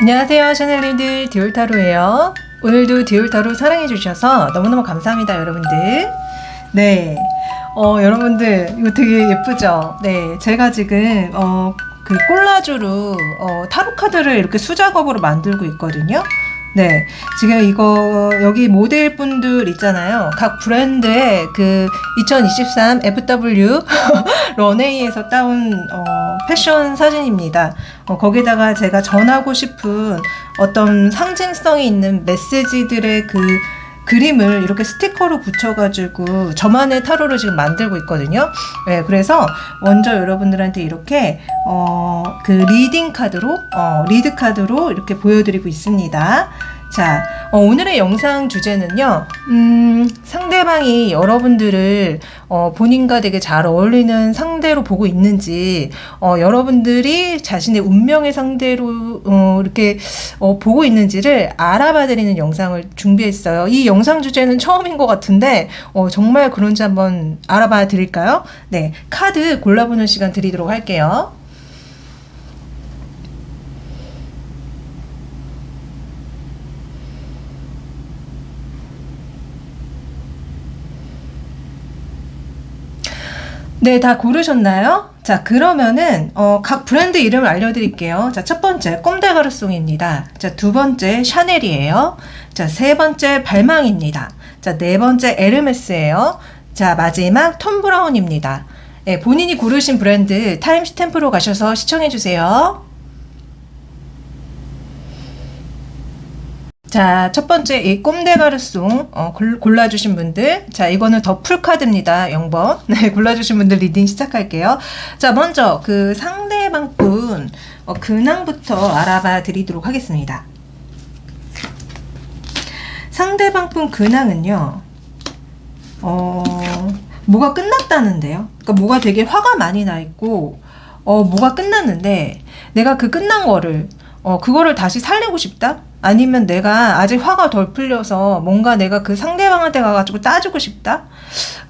안녕하세요, 샤넬님들. 디올타로예요. 오늘도 디올타로 사랑해주셔서 너무너무 감사합니다, 여러분들. 네, 여러분들 이거 되게 예쁘죠? 네, 제가 지금 그 콜라주로 타로 카드를 이렇게 수작업으로 만들고 있거든요. 네, 지금 이거 여기 모델분들 있잖아요. 각 브랜드의 그 2023 FW 런웨이에서 따온 패션 사진입니다. 거기다가 제가 전하고 싶은 어떤 상징성이 있는 메시지들의 그 그림을 이렇게 스티커로 붙여가지고 저만의 타로를 지금 만들고 있거든요. 네, 그래서 먼저 여러분들한테 이렇게 그 리딩 카드로 리드 카드로 이렇게 보여드리고 있습니다. 자, 오늘의 영상 주제는요, 상대방이 여러분들을 본인과 되게 잘 어울리는 상대로 보고 있는지, 여러분들이 자신의 운명의 상대로 이렇게 보고 있는지를 알아봐 드리는 영상을 준비했어요. 이 영상 주제는 처음인 것 같은데 정말 그런지 한번 알아봐 드릴까요? 네, 카드 골라보는 시간 드리도록 할게요. 네, 다 고르셨나요? 자, 그러면은 각 브랜드 이름을 알려드릴게요. 자, 첫 번째 꼼데가르송입니다. 자, 두 번째 샤넬이에요. 자, 세 번째 발망입니다. 자, 네 번째 에르메스예요. 자, 마지막 톰 브라운입니다. 네, 본인이 고르신 브랜드 타임스탬프로 가셔서 시청해주세요. 자, 첫 번째 이 꼼데가르송 골라주신 분들, 자, 이거는 더 풀카드입니다. 0번. 네, 골라주신 분들 리딩 시작할게요. 자, 먼저 그 상대방 분 근황부터 알아봐 드리도록 하겠습니다. 상대방 분 근황은요, 뭐가 끝났다는데요. 그러니까 뭐가 되게 화가 많이 나 있고 뭐가 끝났는데 내가 그 끝난 거를 그거를 다시 살리고 싶다? 아니면 내가 아직 화가 덜 풀려서 뭔가 내가 그 상대방한테 가가지고 따지고 싶다?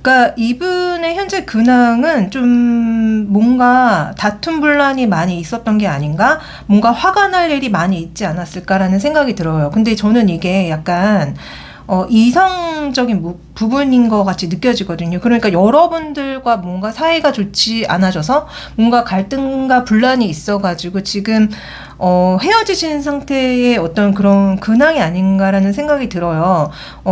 그러니까 이분의 현재 근황은 좀 뭔가 다툼 분란이 많이 있었던 게 아닌가? 뭔가 화가 날 일이 많이 있지 않았을까라는 생각이 들어요. 근데 저는 이게 약간 이성적인 부분인 것 같이 느껴지거든요. 그러니까 여러분들과 뭔가 사이가 좋지 않아져서 뭔가 갈등과 분란이 있어가지고 지금 헤어지신 상태의 어떤 그런 근황이 아닌가라는 생각이 들어요.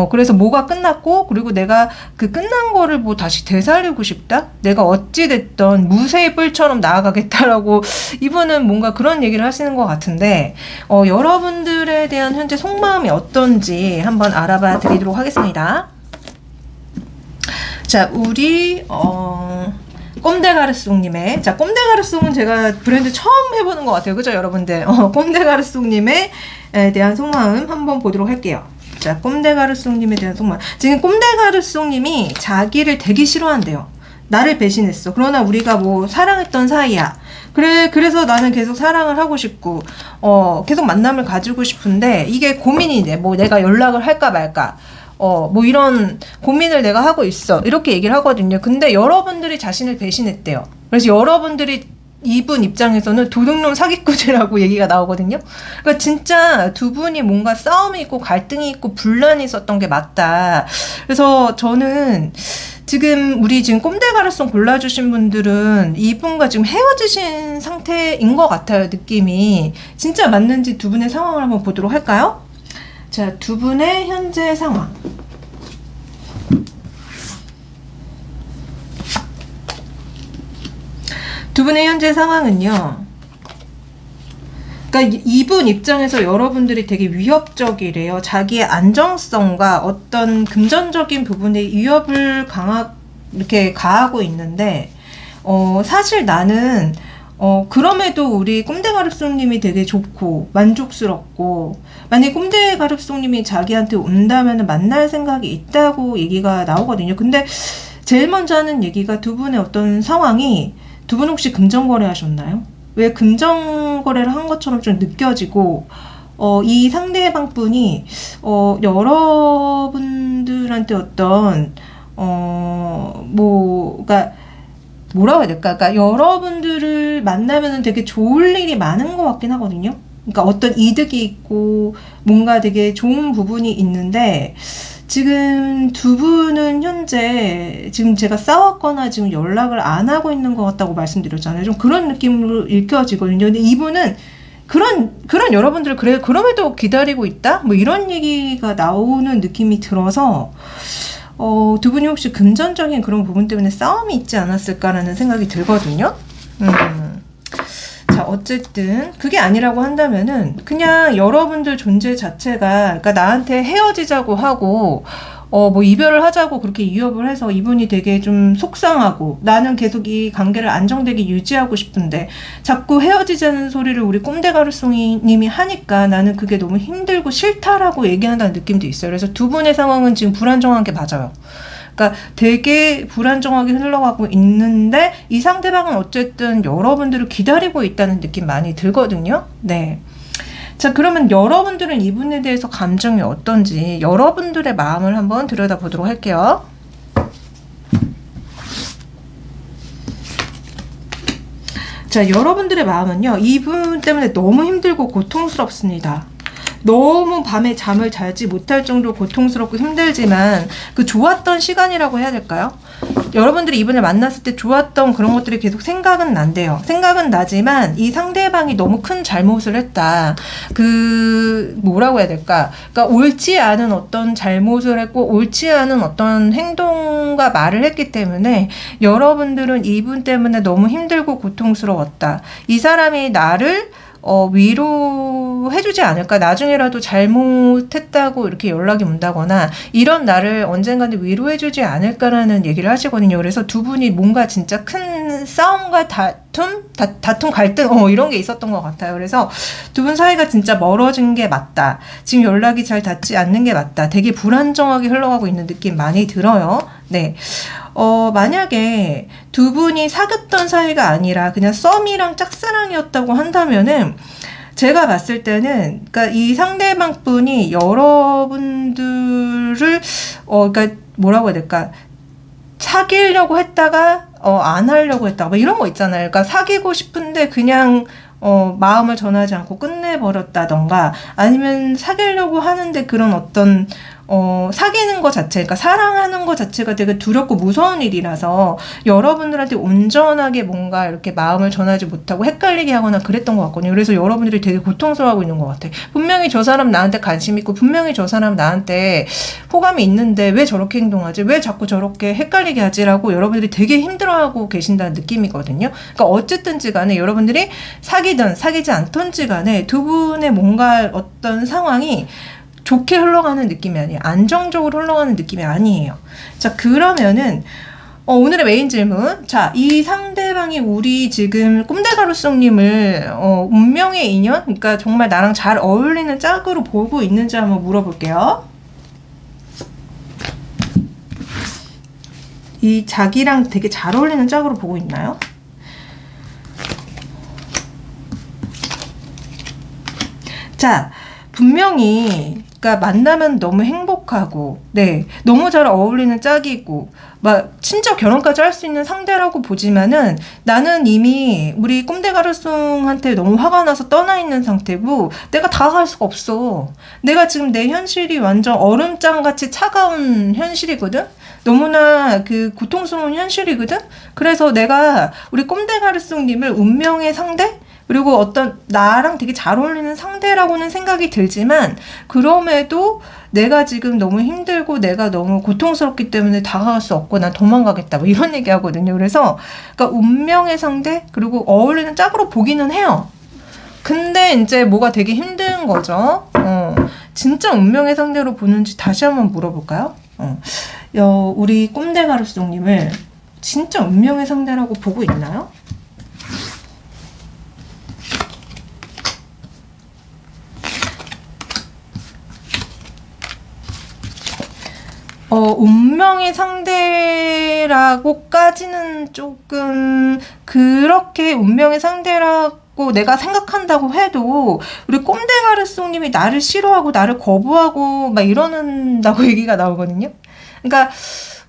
그래서 뭐가 끝났고, 그리고 내가 그 끝난 거를 뭐 다시 되살리고 싶다? 내가 어찌됐던 무쇠의 뿔처럼 나아가겠다라고 이분은 뭔가 그런 얘기를 하시는 것 같은데, 여러분들에 대한 현재 속마음이 어떤지 한번 알아봐 드리도록 하겠습니다. 자, 우리 꼼데가르송님의, 자, 꼼데가르송은 제가 브랜드 처음 해보는 것 같아요. 그죠, 여러분들? 꼼데가르송님에 대한 속마음 한번 보도록 할게요. 자, 꼼데가르송님에 대한 속마음. 지금 꼼데가르송님이 자기를 되게 싫어한대요. 나를 배신했어. 그러나 우리가 뭐 사랑했던 사이야. 그래서 나는 계속 사랑을 하고 싶고, 계속 만남을 가지고 싶은데, 이게 고민이네. 뭐 내가 연락을 할까 말까. 뭐 이런 고민을 내가 하고 있어. 이렇게 얘기를 하거든요. 근데 여러분들이 자신을 배신했대요. 그래서 여러분들이 이분 입장에서는 도둑놈 사기꾼이라고 얘기가 나오거든요. 그러니까 진짜 두 분이 뭔가 싸움이 있고 갈등이 있고 분란이 있었던 게 맞다. 그래서 저는 지금 우리 지금 꼼데가르송 골라주신 분들은 이분과 지금 헤어지신 상태인 것 같아요. 느낌이. 진짜 맞는지 두 분의 상황을 한번 보도록 할까요? 자, 두 분의 현재 상황. 두 분의 현재 상황은요, 그러니까 이분 입장에서 여러분들이 되게 위협적이래요. 자기의 안정성과 어떤 금전적인 부분에 위협을 이렇게 가하고 있는데, 사실 나는 그럼에도 우리 꼼데가르송님이 되게 좋고 만족스럽고, 만약에 꼼데가르송님이 자기한테 온다면 만날 생각이 있다고 얘기가 나오거든요. 근데 제일 먼저 하는 얘기가 두 분의 어떤 상황이, 두 분 혹시 금전거래 하셨나요? 왜 금전거래를 한 것처럼 좀 느껴지고, 이 상대방 분이 여러분들한테 어떤 그러니까 뭐라고 해야 될까? 그러니까 여러분들을 만나면은 되게 좋을 일이 많은 것 같긴 하거든요. 그러니까 어떤 이득이 있고 뭔가 되게 좋은 부분이 있는데 지금 두 분은 현재 지금 제가 싸웠거나 지금 연락을 안 하고 있는 것 같다고 말씀드렸잖아요. 좀 그런 느낌으로 읽혀지거든요. 근데 이분은 그런 여러분들 그래 그럼에도 기다리고 있다? 뭐 이런 얘기가 나오는 느낌이 들어서 두 분이 혹시 금전적인 그런 부분 때문에 싸움이 있지 않았을까라는 생각이 들거든요. 자, 어쨌든 그게 아니라고 한다면은 그냥 여러분들 존재 자체가 그러니까 나한테 헤어지자고 하고 뭐 이별을 하자고 그렇게 위협을 해서 이분이 되게 좀 속상하고 나는 계속 이 관계를 안정되게 유지하고 싶은데 자꾸 헤어지자는 소리를 우리 꼼데가루송이 님이 하니까 나는 그게 너무 힘들고 싫다라고 얘기한다는 느낌도 있어요. 그래서 두 분의 상황은 지금 불안정한 게 맞아요. 그러니까 되게 불안정하게 흘러가고 있는데 이 상대방은 어쨌든 여러분들을 기다리고 있다는 느낌 많이 들거든요. 네. 자, 그러면 여러분들은 이분에 대해서 감정이 어떤지 여러분들의 마음을 한번 들여다보도록 할게요. 자, 여러분들의 마음은요. 이분 때문에 너무 힘들고 고통스럽습니다. 너무 밤에 잠을 자지 못할 정도로 고통스럽고 힘들지만 그 좋았던 시간이라고 해야 될까요? 여러분들이 이분을 만났을 때 좋았던 그런 것들이 계속 생각은 난대요. 생각은 나지만 이 상대방이 너무 큰 잘못을 했다. 뭐라고 해야 될까? 그러니까 옳지 않은 어떤 잘못을 했고 옳지 않은 어떤 행동과 말을 했기 때문에 여러분들은 이분 때문에 너무 힘들고 고통스러웠다. 이 사람이 나를 위로해주지 않을까? 나중에라도 잘못했다고 이렇게 연락이 온다거나 이런 나를 언젠가는 위로해주지 않을까라는 얘기를 하시거든요. 그래서 두 분이 뭔가 진짜 큰 싸움과 다툼, 갈등, 이런 게 있었던 것 같아요. 그래서 두 분 사이가 진짜 멀어진 게 맞다. 지금 연락이 잘 닿지 않는 게 맞다. 되게 불안정하게 흘러가고 있는 느낌 많이 들어요. 네. 만약에 두 분이 사귀었던 사이가 아니라 그냥 썸이랑 짝사랑이었다고 한다면은 제가 봤을 때는 그러니까 이 상대방 분이 여러분들을 그러니까 뭐라고 해야 될까? 사귀려고 했다가 안 하려고 했다가 뭐 이런 거 있잖아요. 그러니까 사귀고 싶은데 그냥 마음을 전하지 않고 끝내버렸다던가 아니면 사귀려고 하는데 그런 어떤 사귀는 것 자체, 그러니까 사랑하는 것 자체가 되게 두렵고 무서운 일이라서 여러분들한테 온전하게 뭔가 이렇게 마음을 전하지 못하고 헷갈리게 하거나 그랬던 것 같거든요. 그래서 여러분들이 되게 고통스러워하고 있는 것 같아요. 분명히 저 사람 나한테 관심 있고 분명히 저 사람 나한테 호감이 있는데 왜 저렇게 행동하지? 왜 자꾸 저렇게 헷갈리게 하지라고 여러분들이 되게 힘들어하고 계신다는 느낌이거든요. 그러니까 어쨌든지 간에 여러분들이 사귀든 사귀지 않던지 간에 두 분의 뭔가 어떤 상황이 좋게 흘러가는 느낌이 아니에요. 안정적으로 흘러가는 느낌이 아니에요. 자, 그러면은 오늘의 메인 질문. 자, 이 상대방이 우리 지금 꼼데가루송님을 운명의 인연? 그러니까 정말 나랑 잘 어울리는 짝으로 보고 있는지 한번 물어볼게요. 이 자기랑 되게 잘 어울리는 짝으로 보고 있나요? 자, 분명히 그러니까 만나면 너무 행복하고 네 너무 잘 어울리는 짝이고 막 진짜 결혼까지 할 수 있는 상대라고 보지만은 나는 이미 우리 꼼데가루송한테 너무 화가 나서 떠나 있는 상태고 내가 다가갈 수가 없어. 내가 지금 내 현실이 완전 얼음장같이 차가운 현실이거든. 너무나 그 고통스러운 현실이거든. 그래서 내가 우리 꼼데가루송님을 운명의 상대? 그리고 어떤 나랑 되게 잘 어울리는 상대라고는 생각이 들지만 그럼에도 내가 지금 너무 힘들고 내가 너무 고통스럽기 때문에 다가갈 수 없고 난 도망가겠다 뭐 이런 얘기 하거든요. 그래서 그러니까 운명의 상대 그리고 어울리는 짝으로 보기는 해요. 근데 이제 뭐가 되게 힘든 거죠. 진짜 운명의 상대로 보는지 다시 한번 물어볼까요? 우리 꼼데가루송님을 진짜 운명의 상대라고 보고 있나요? 운명의 상대라고까지는 조금 그렇게 운명의 상대라고 내가 생각한다고 해도 우리 꼼데가루송님이 나를 싫어하고 나를 거부하고 막 이러는다고 얘기가 나오거든요. 그러니까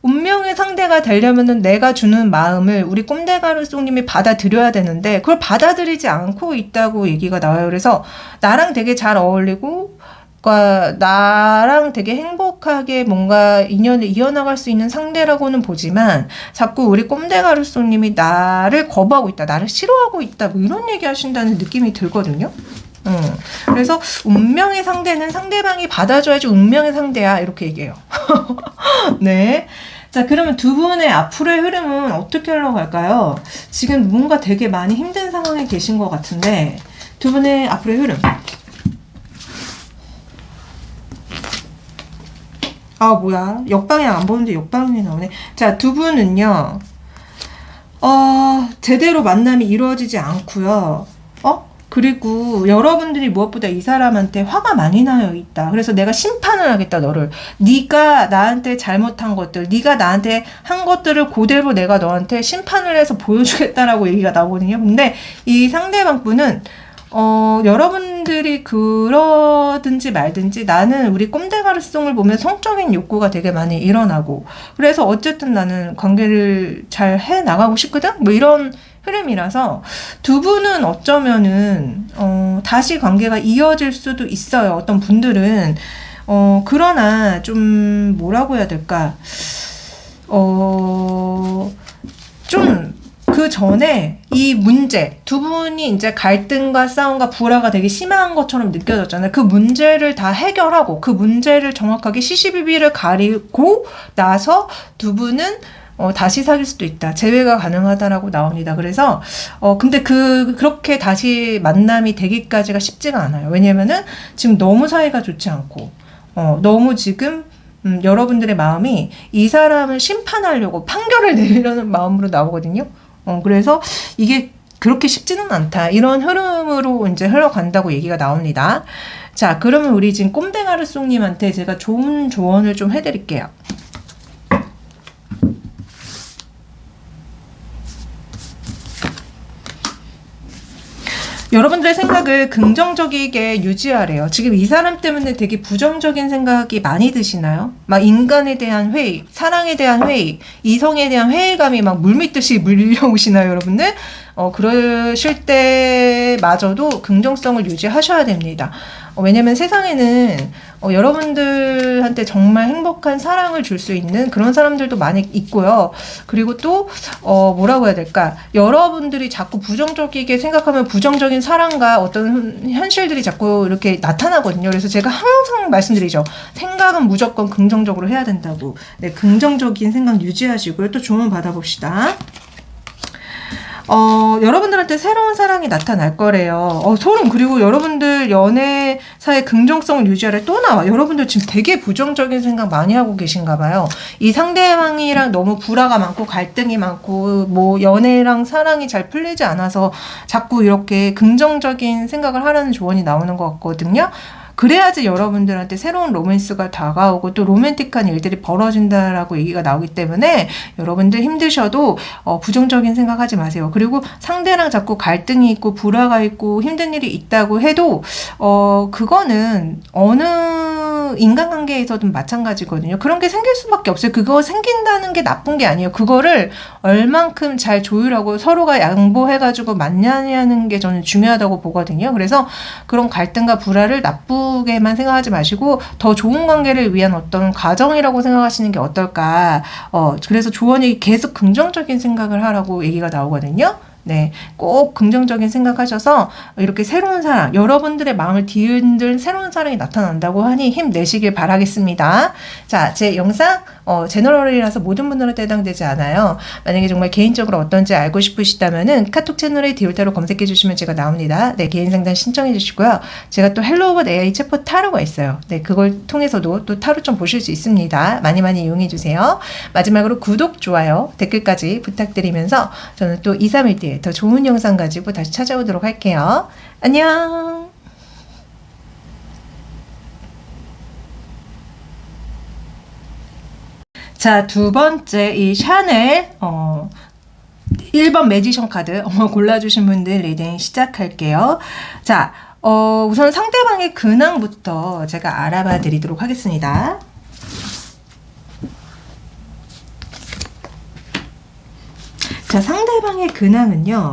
운명의 상대가 되려면은 내가 주는 마음을 우리 꼼데가루송님이 받아들여야 되는데 그걸 받아들이지 않고 있다고 얘기가 나와요. 그래서 나랑 되게 잘 어울리고 그러니까 나랑 되게 행복하게 뭔가 인연을 이어나갈 수 있는 상대라고는 보지만 자꾸 우리 꼼데가루송님이 나를 거부하고 있다, 나를 싫어하고 있다, 뭐 이런 얘기 하신다는 느낌이 들거든요. 그래서 운명의 상대는 상대방이 받아줘야지 운명의 상대야, 이렇게 얘기해요. 네. 자, 그러면 두 분의 앞으로의 흐름은 어떻게 흘러갈까요? 지금 뭔가 되게 많이 힘든 상황에 계신 것 같은데 두 분의 앞으로의 흐름. 아, 뭐야. 역방향 안 보는데 역방향이 나오네. 자, 두 분은요. 제대로 만남이 이루어지지 않고요. 그리고 여러분들이 무엇보다 이 사람한테 화가 많이 나여 있다. 그래서 내가 심판을 하겠다, 너를. 네가 나한테 잘못한 것들, 네가 나한테 한 것들을 그대로 내가 너한테 심판을 해서 보여주겠다라고 얘기가 나오거든요. 근데 이 상대방 분은 여러분들이 그러든지 말든지 나는 우리 꼼데가루송을 보면 성적인 욕구가 되게 많이 일어나고 그래서 어쨌든 나는 관계를 잘 해 나가고 싶거든? 뭐 이런 흐름이라서 두 분은 어쩌면은 다시 관계가 이어질 수도 있어요. 어떤 분들은 그러나 좀 뭐라고 해야 될까? 좀 그 전에 이 문제, 두 분이 이제 갈등과 싸움과 불화가 되게 심한 것처럼 느껴졌잖아요. 그 문제를 다 해결하고 그 문제를 정확하게 시시비비를 가리고 나서 두 분은 다시 사귈 수도 있다. 재회가 가능하다라고 나옵니다. 그래서 근데 그렇게 다시 만남이 되기까지가 쉽지가 않아요. 왜냐면은 지금 너무 사이가 좋지 않고 너무 지금 여러분들의 마음이 이 사람을 심판하려고 판결을 내리려는 마음으로 나오거든요. 그래서 이게 그렇게 쉽지는 않다. 이런 흐름으로 이제 흘러간다고 얘기가 나옵니다. 자, 그러면 우리 지금 꼼데가루송님한테 제가 좋은 조언을 좀 해드릴게요. 여러분들의 생각을 긍정적이게 유지하래요. 지금 이 사람 때문에 되게 부정적인 생각이 많이 드시나요? 막 인간에 대한 회의, 사랑에 대한 회의, 이성에 대한 회의감이 막 물밀듯이 밀려오시나요, 여러분들? 그러실 때마저도 긍정성을 유지하셔야 됩니다. 왜냐면 세상에는 여러분들한테 정말 행복한 사랑을 줄 수 있는 그런 사람들도 많이 있고요. 그리고 또 뭐라고 해야 될까? 여러분들이 자꾸 부정적이게 생각하면 부정적인 사랑과 어떤 현실들이 자꾸 이렇게 나타나거든요. 그래서 제가 항상 말씀드리죠. 생각은 무조건 긍정적으로 해야 된다고. 네, 긍정적인 생각 유지하시고요. 또 조언 받아봅시다. 여러분들한테 새로운 사랑이 나타날 거래요. 소름. 그리고 여러분들 연애사의 긍정성을 유지하래 또 나와. 여러분들 지금 되게 부정적인 생각 많이 하고 계신가 봐요. 이 상대방이랑 너무 불화가 많고 갈등이 많고 뭐 연애랑 사랑이 잘 풀리지 않아서 자꾸 이렇게 긍정적인 생각을 하라는 조언이 나오는 것 같거든요. 그래야지 여러분들한테 새로운 로맨스가 다가오고 또 로맨틱한 일들이 벌어진다라고 얘기가 나오기 때문에 여러분들 힘드셔도 부정적인 생각하지 마세요. 그리고 상대랑 자꾸 갈등이 있고 불화가 있고 힘든 일이 있다고 해도 그거는 어느 인간관계에서든 마찬가지거든요. 그런 게 생길 수밖에 없어요. 그거 생긴다는 게 나쁜 게 아니에요. 그거를 얼만큼 잘 조율하고 서로가 양보해가지고 만나냐는 게 저는 중요하다고 보거든요. 그래서 그런 갈등과 불화를 나쁘게만 생각하지 마시고 더 좋은 관계를 위한 어떤 과정이라고 생각하시는 게 어떨까. 그래서 조언이 계속 긍정적인 생각을 하라고 얘기가 나오거든요. 네, 꼭 긍정적인 생각하셔서 이렇게 새로운 사랑, 여러분들의 마음을 뒤흔들 새로운 사랑이 나타난다고 하니 힘내시길 바라겠습니다. 자, 제 영상 제너럴이라서 모든 분들한테 해당되지 않아요. 만약에 정말 개인적으로 어떤지 알고 싶으시다면은 카톡 채널에 디올타로 검색해 주시면 제가 나옵니다. 네, 개인 상담 신청해 주시고요. 제가 또 헬로 오버 AI 챗봇 타로가 있어요. 네, 그걸 통해서도 또 타로 좀 보실 수 있습니다. 많이 많이 이용해 주세요. 마지막으로 구독, 좋아요, 댓글까지 부탁드리면서 저는 또 2, 3일 뒤에 더 좋은 영상 가지고 다시 찾아오도록 할게요. 안녕. 자, 두 번째 이 샤넬 1번 매지션 카드 골라주신 분들 리딩 시작할게요. 자, 우선 상대방의 근황부터 제가 알아봐 드리도록 하겠습니다. 자, 상대방의 근황은요.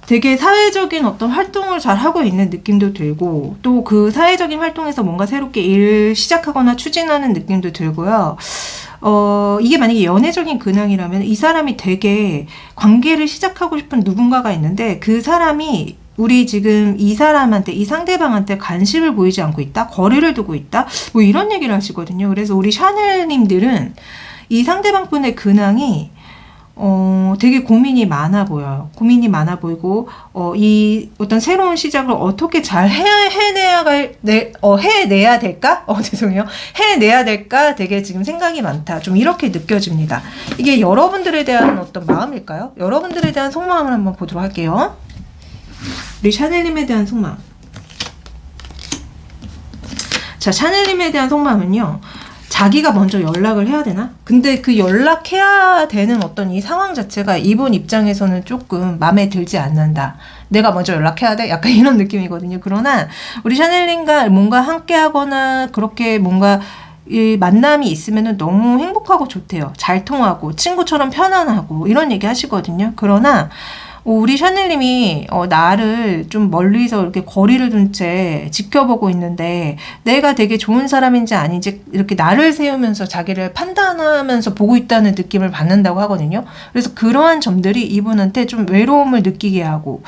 되게 사회적인 어떤 활동을 잘 하고 있는 느낌도 들고, 또 그 사회적인 활동에서 뭔가 새롭게 일 시작하거나 추진하는 느낌도 들고요. 이게 만약에 연애적인 근황이라면 이 사람이 되게 관계를 시작하고 싶은 누군가가 있는데 그 사람이 우리 지금 이 사람한테, 이 상대방한테 관심을 보이지 않고 있다? 거리를 두고 있다? 뭐 이런 얘기를 하시거든요. 그래서 우리 샤넬님들은 이 상대방분의 근황이 되게 고민이 많아 보여요. 고민이 많아 보이고, 이 어떤 새로운 시작을 어떻게 잘 해내야 될까? 죄송해요. 해내야 될까? 되게 지금 생각이 많다. 좀 이렇게 느껴집니다. 이게 여러분들에 대한 어떤 마음일까요? 여러분들에 대한 속마음을 한번 보도록 할게요. 우리 샤넬님에 대한 속마음. 자, 샤넬님에 대한 속마음은요. 자기가 먼저 연락을 해야 되나? 근데 그 연락해야 되는 어떤 이 상황 자체가 이분 입장에서는 조금 마음에 들지 않는다. 내가 먼저 연락해야 돼? 약간 이런 느낌이거든요. 그러나 우리 샤넬님과 뭔가 함께 하거나 그렇게 뭔가 이 만남이 있으면 너무 행복하고 좋대요. 잘 통하고 친구처럼 편안하고 이런 얘기 하시거든요. 그러나 우리 샤넬님이 나를 좀 멀리서 이렇게 거리를 둔 채 지켜보고 있는데 내가 되게 좋은 사람인지 아닌지 이렇게 나를 세우면서 자기를 판단하면서 보고 있다는 느낌을 받는다고 하거든요. 그래서 그러한 점들이 이분한테 좀 외로움을 느끼게 하고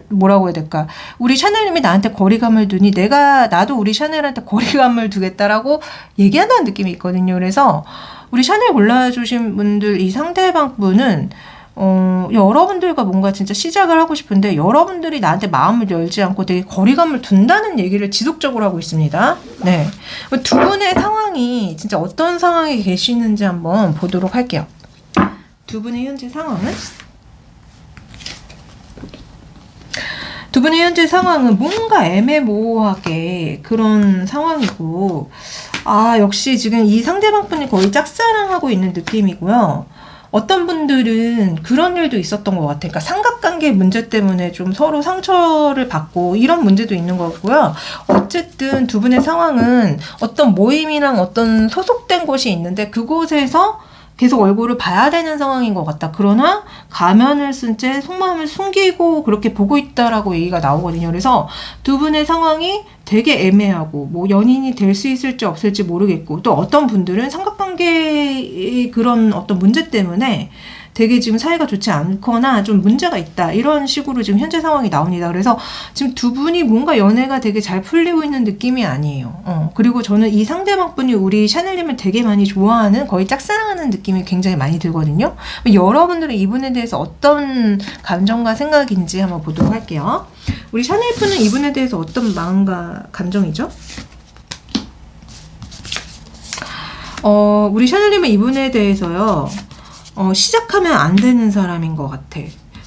뭐라고 해야 될까? 우리 샤넬님이 나한테 거리감을 두니 나도 우리 샤넬한테 거리감을 두겠다라고 얘기한다는 느낌이 있거든요. 그래서 우리 샤넬 골라주신 분들, 이 상대방 분은 여러분들과 뭔가 진짜 시작을 하고 싶은데 여러분들이 나한테 마음을 열지 않고 되게 거리감을 둔다는 얘기를 지속적으로 하고 있습니다. 네. 두 분의 상황이 진짜 어떤 상황에 계시는지 한번 보도록 할게요. 두 분의 현재 상황은? 두 분의 현재 상황은 뭔가 애매모호하게 그런 상황이고, 역시 지금 이 상대방 분이 거의 짝사랑하고 있는 느낌이고요. 어떤 분들은 그런 일도 있었던 것 같아요. 그러니까 삼각관계 문제 때문에 좀 서로 상처를 받고 이런 문제도 있는 거고요. 어쨌든 두 분의 상황은 어떤 모임이랑 어떤 소속된 곳이 있는데 그곳에서 계속 얼굴을 봐야 되는 상황인 것 같다. 그러나 가면을 쓴 채 속마음을 숨기고 그렇게 보고 있다라고 얘기가 나오거든요. 그래서 두 분의 상황이 되게 애매하고 뭐 연인이 될 수 있을지 없을지 모르겠고, 또 어떤 분들은 삼각관계의 그런 어떤 문제 때문에 되게 지금 사이가 좋지 않거나 좀 문제가 있다, 이런 식으로 지금 현재 상황이 나옵니다. 그래서 지금 두 분이 뭔가 연애가 되게 잘 풀리고 있는 느낌이 아니에요. 그리고 저는 이 상대방 분이 우리 샤넬님을 되게 많이 좋아하는, 거의 짝사랑하는 느낌이 굉장히 많이 들거든요. 여러분들은 이분에 대해서 어떤 감정과 생각인지 한번 보도록 할게요. 우리 샤넬 분은 이분에 대해서 어떤 마음과 감정이죠? 우리 샤넬님은 이분에 대해서요, 시작하면 안 되는 사람인 것 같아.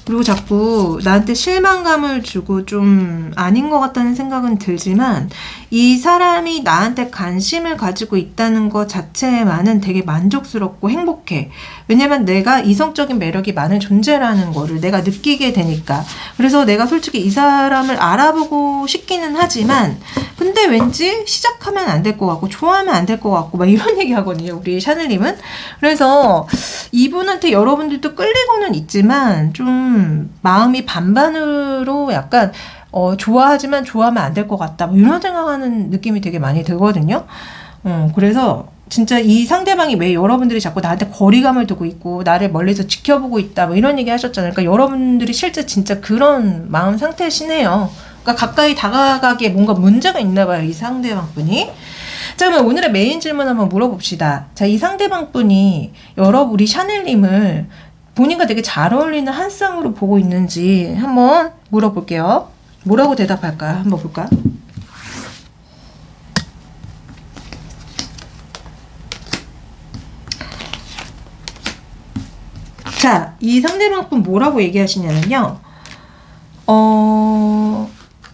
그리고 자꾸 나한테 실망감을 주고 좀 아닌 것 같다는 생각은 들지만, 이 사람이 나한테 관심을 가지고 있다는 것 자체만은 되게 만족스럽고 행복해. 왜냐면 내가 이성적인 매력이 많은 존재라는 거를 내가 느끼게 되니까. 그래서 내가 솔직히 이 사람을 알아보고 싶기는 하지만, 근데 왠지 시작하면 안 될 것 같고 좋아하면 안 될 것 같고 막 이런 얘기 하거든요, 우리 샤넬님은. 그래서 이분한테 여러분들도 끌리고는 있지만 좀 마음이 반반으로 약간 좋아하지만 좋아하면 안 될 것 같다, 뭐 이런 생각하는 느낌이 되게 많이 들거든요. 그래서 진짜 이 상대방이 왜 여러분들이 자꾸 나한테 거리감을 두고 있고 나를 멀리서 지켜보고 있다, 뭐 이런 얘기 하셨잖아요. 그러니까 여러분들이 실제 진짜 그런 마음 상태시네요. 그러니까 가까이 다가가기에 뭔가 문제가 있나 봐요, 이 상대방 분이. 자, 그럼 오늘의 메인 질문 한번 물어봅시다. 자, 이 상대방 분이 우리 샤넬님을 본인과 되게 잘 어울리는 한 쌍으로 보고 있는지 한번 물어볼게요. 뭐라고 대답할까요? 한번 볼까요? 자, 이 상대방 분 뭐라고 얘기하시냐면요.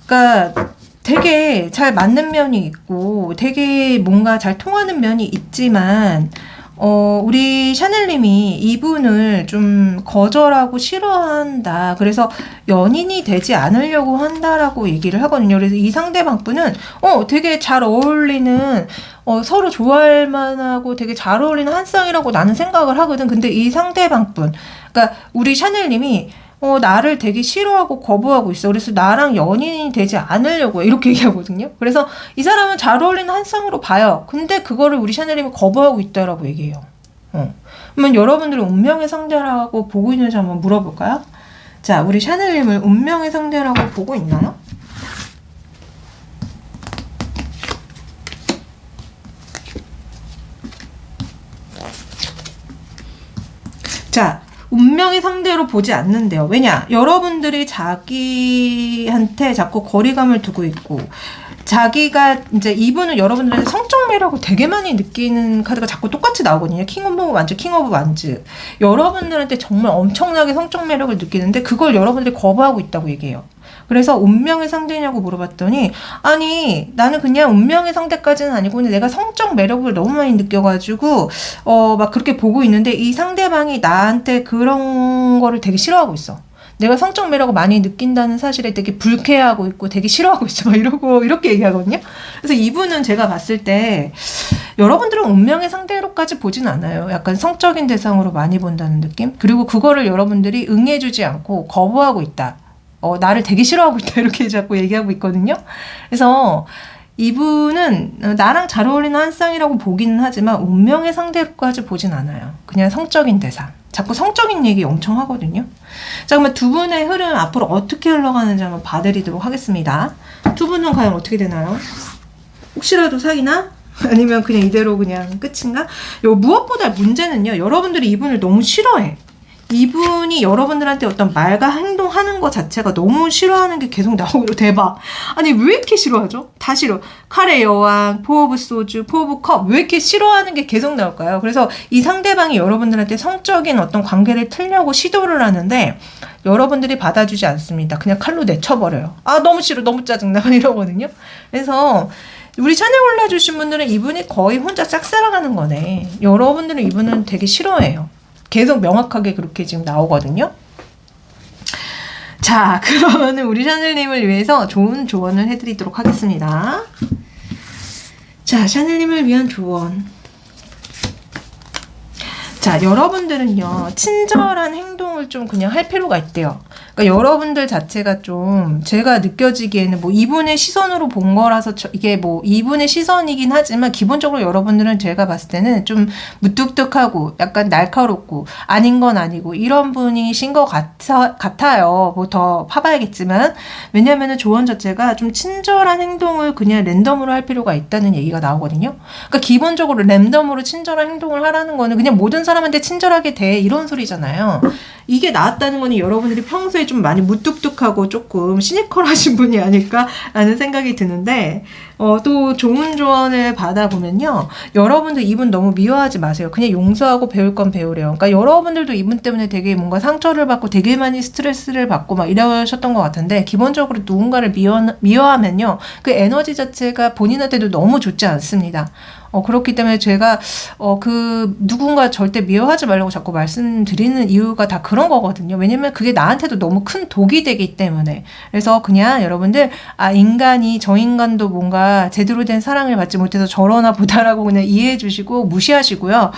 그러니까 되게 잘 맞는 면이 있고 되게 뭔가 잘 통하는 면이 있지만 우리 샤넬님이 이분을 좀 거절하고 싫어한다. 그래서 연인이 되지 않으려고 한다라고 얘기를 하거든요. 그래서 이 상대방 분은 되게 잘 어울리는 서로 좋아할 만하고 되게 잘 어울리는 한 쌍이라고 나는 생각을 하거든. 근데 이 상대방 분, 그러니까 우리 샤넬님이 나를 되게 싫어하고 거부하고 있어. 그래서 나랑 연인이 되지 않으려고 해. 이렇게 얘기하거든요. 그래서 이 사람은 잘 어울리는 한 쌍으로 봐요. 근데 그거를 우리 샤넬님이 거부하고 있다라고 얘기해요. 그러면 여러분들은 운명의 상대라고 보고 있는지 한번 물어볼까요? 자, 우리 샤넬님을 운명의 상대라고 보고 있나요? 자, 운명의 상대로 보지 않는데요. 왜냐? 여러분들이 자기한테 자꾸 거리감을 두고 있고, 자기가 이제 이분은 여러분들한테 성적 매력을 되게 많이 느끼는 카드가 자꾸 똑같이 나오거든요. 킹 오브 완즈, 킹 오브 완즈. 여러분들한테 정말 엄청나게 성적 매력을 느끼는데 그걸 여러분들이 거부하고 있다고 얘기해요. 그래서 운명의 상대냐고 물어봤더니, 아니 나는 그냥 운명의 상대까지는 아니고 내가 성적 매력을 너무 많이 느껴가지고 막 그렇게 보고 있는데 이 상대방이 나한테 그런 거를 되게 싫어하고 있어. 내가 성적 매력을 많이 느낀다는 사실에 되게 불쾌해하고 있고 되게 싫어하고 있어. 막 이러고 이렇게 얘기하거든요. 그래서 이분은 제가 봤을 때 여러분들은 운명의 상대로까지 보진 않아요. 약간 성적인 대상으로 많이 본다는 느낌? 그리고 그거를 여러분들이 응해주지 않고 거부하고 있다. 나를 되게 싫어하고 있다. 이렇게 자꾸 얘기하고 있거든요. 그래서 이분은 나랑 잘 어울리는 한 쌍이라고 보기는 하지만 운명의 상대로까지 보진 않아요. 그냥 성적인 대상. 자꾸 성적인 얘기 엄청 하거든요. 자, 그러면 두 분의 흐름 앞으로 어떻게 흘러가는지 한번 봐드리도록 하겠습니다. 두 분은 과연 어떻게 되나요? 혹시라도 사귀나? 아니면 그냥 이대로 그냥 끝인가? 무엇보다 문제는요. 여러분들이 이분을 너무 싫어해. 이분이 여러분들한테 어떤 말과 행동하는 것 자체가 너무 싫어하는 게 계속 나오고 대박. 아니 왜 이렇게 싫어하죠? 다 싫어. 칼의 여왕, 포 오브 소주, 포 오브 컵 왜 이렇게 싫어하는 게 계속 나올까요? 그래서 이 상대방이 여러분들한테 성적인 어떤 관계를 틀려고 시도를 하는데 여러분들이 받아주지 않습니다. 그냥 칼로 내쳐버려요. 아 너무 싫어, 너무 짜증나 이러거든요. 그래서 우리 채널 올라주신 분들은 이분이 거의 혼자 짝사랑하는 거네. 여러분들은 이분은 되게 싫어해요. 계속 명확하게 그렇게 지금 나오거든요. 자, 그러면 우리 샤넬님을 위해서 좋은 조언을 해드리도록 하겠습니다. 자, 샤넬님을 위한 조언. 자, 여러분들은요, 친절한 행동을 좀 그냥 할 필요가 있대요. 그러니까 여러분들 자체가 좀 제가 느껴지기에는 뭐 이분의 시선으로 본 거라서 이게 뭐 이분의 시선이긴 하지만 기본적으로 여러분들은 제가 봤을 때는 좀 무뚝뚝하고 약간 날카롭고 아닌 건 아니고 이런 분이신 것 같아요. 뭐 더 파봐야겠지만 왜냐면은 조언 자체가 좀 친절한 행동을 그냥 랜덤으로 할 필요가 있다는 얘기가 나오거든요. 그러니까 기본적으로 랜덤으로 친절한 행동을 하라는 거는 그냥 모든 사람한테 친절하게 돼 이런 소리잖아요. 이게 나왔다는 거는 여러분들이 평소에 좀 많이 무뚝뚝하고 조금 시니컬하신 분이 아닐까라는 생각이 드는데 또 좋은 조언을 받아보면요. 여러분들 이분 너무 미워하지 마세요. 그냥 용서하고 배울 건 배우래요. 그러니까 여러분들도 이분 때문에 되게 뭔가 상처를 받고 되게 많이 스트레스를 받고 막 이러셨던 것 같은데 기본적으로 누군가를 미워하면요. 그 에너지 자체가 본인한테도 너무 좋지 않습니다. 그렇기 때문에 제가 그 누군가 절대 미워하지 말라고 자꾸 말씀드리는 이유가 다 그런 거거든요. 왜냐면 그게 나한테도 너무 큰 독이 되기 때문에. 그래서 그냥 여러분들 인간이 저 인간도 뭔가 제대로 된 사랑을 받지 못해서 저러나 보다라고 그냥 이해해 주시고 무시하시고요.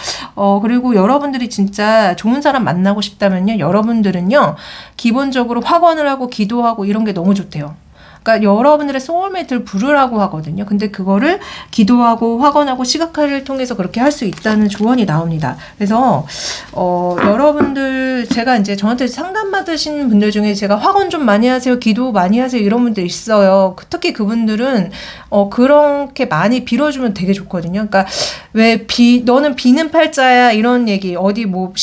그리고 여러분들이 진짜 좋은 사람 만나고 싶다면요. 여러분들은요. 기본적으로 확언을 하고 기도하고 이런 게 너무 좋대요. 그러니까 여러분들의 소울메이트를 부르라고 하거든요. 근데 그거를 기도하고 확언하고 시각화를 통해서 그렇게 할 수 있다는 조언이 나옵니다. 그래서 여러분들 제가 이제 저한테 상담 받으신 분들 중에 제가 확언 좀 많이 하세요, 기도 많이 하세요 이런 분들 있어요. 특히 그분들은 그렇게 많이 빌어주면 되게 좋거든요. 그러니까 왜 너는 비는 팔자야 이런 얘기 어디 뭐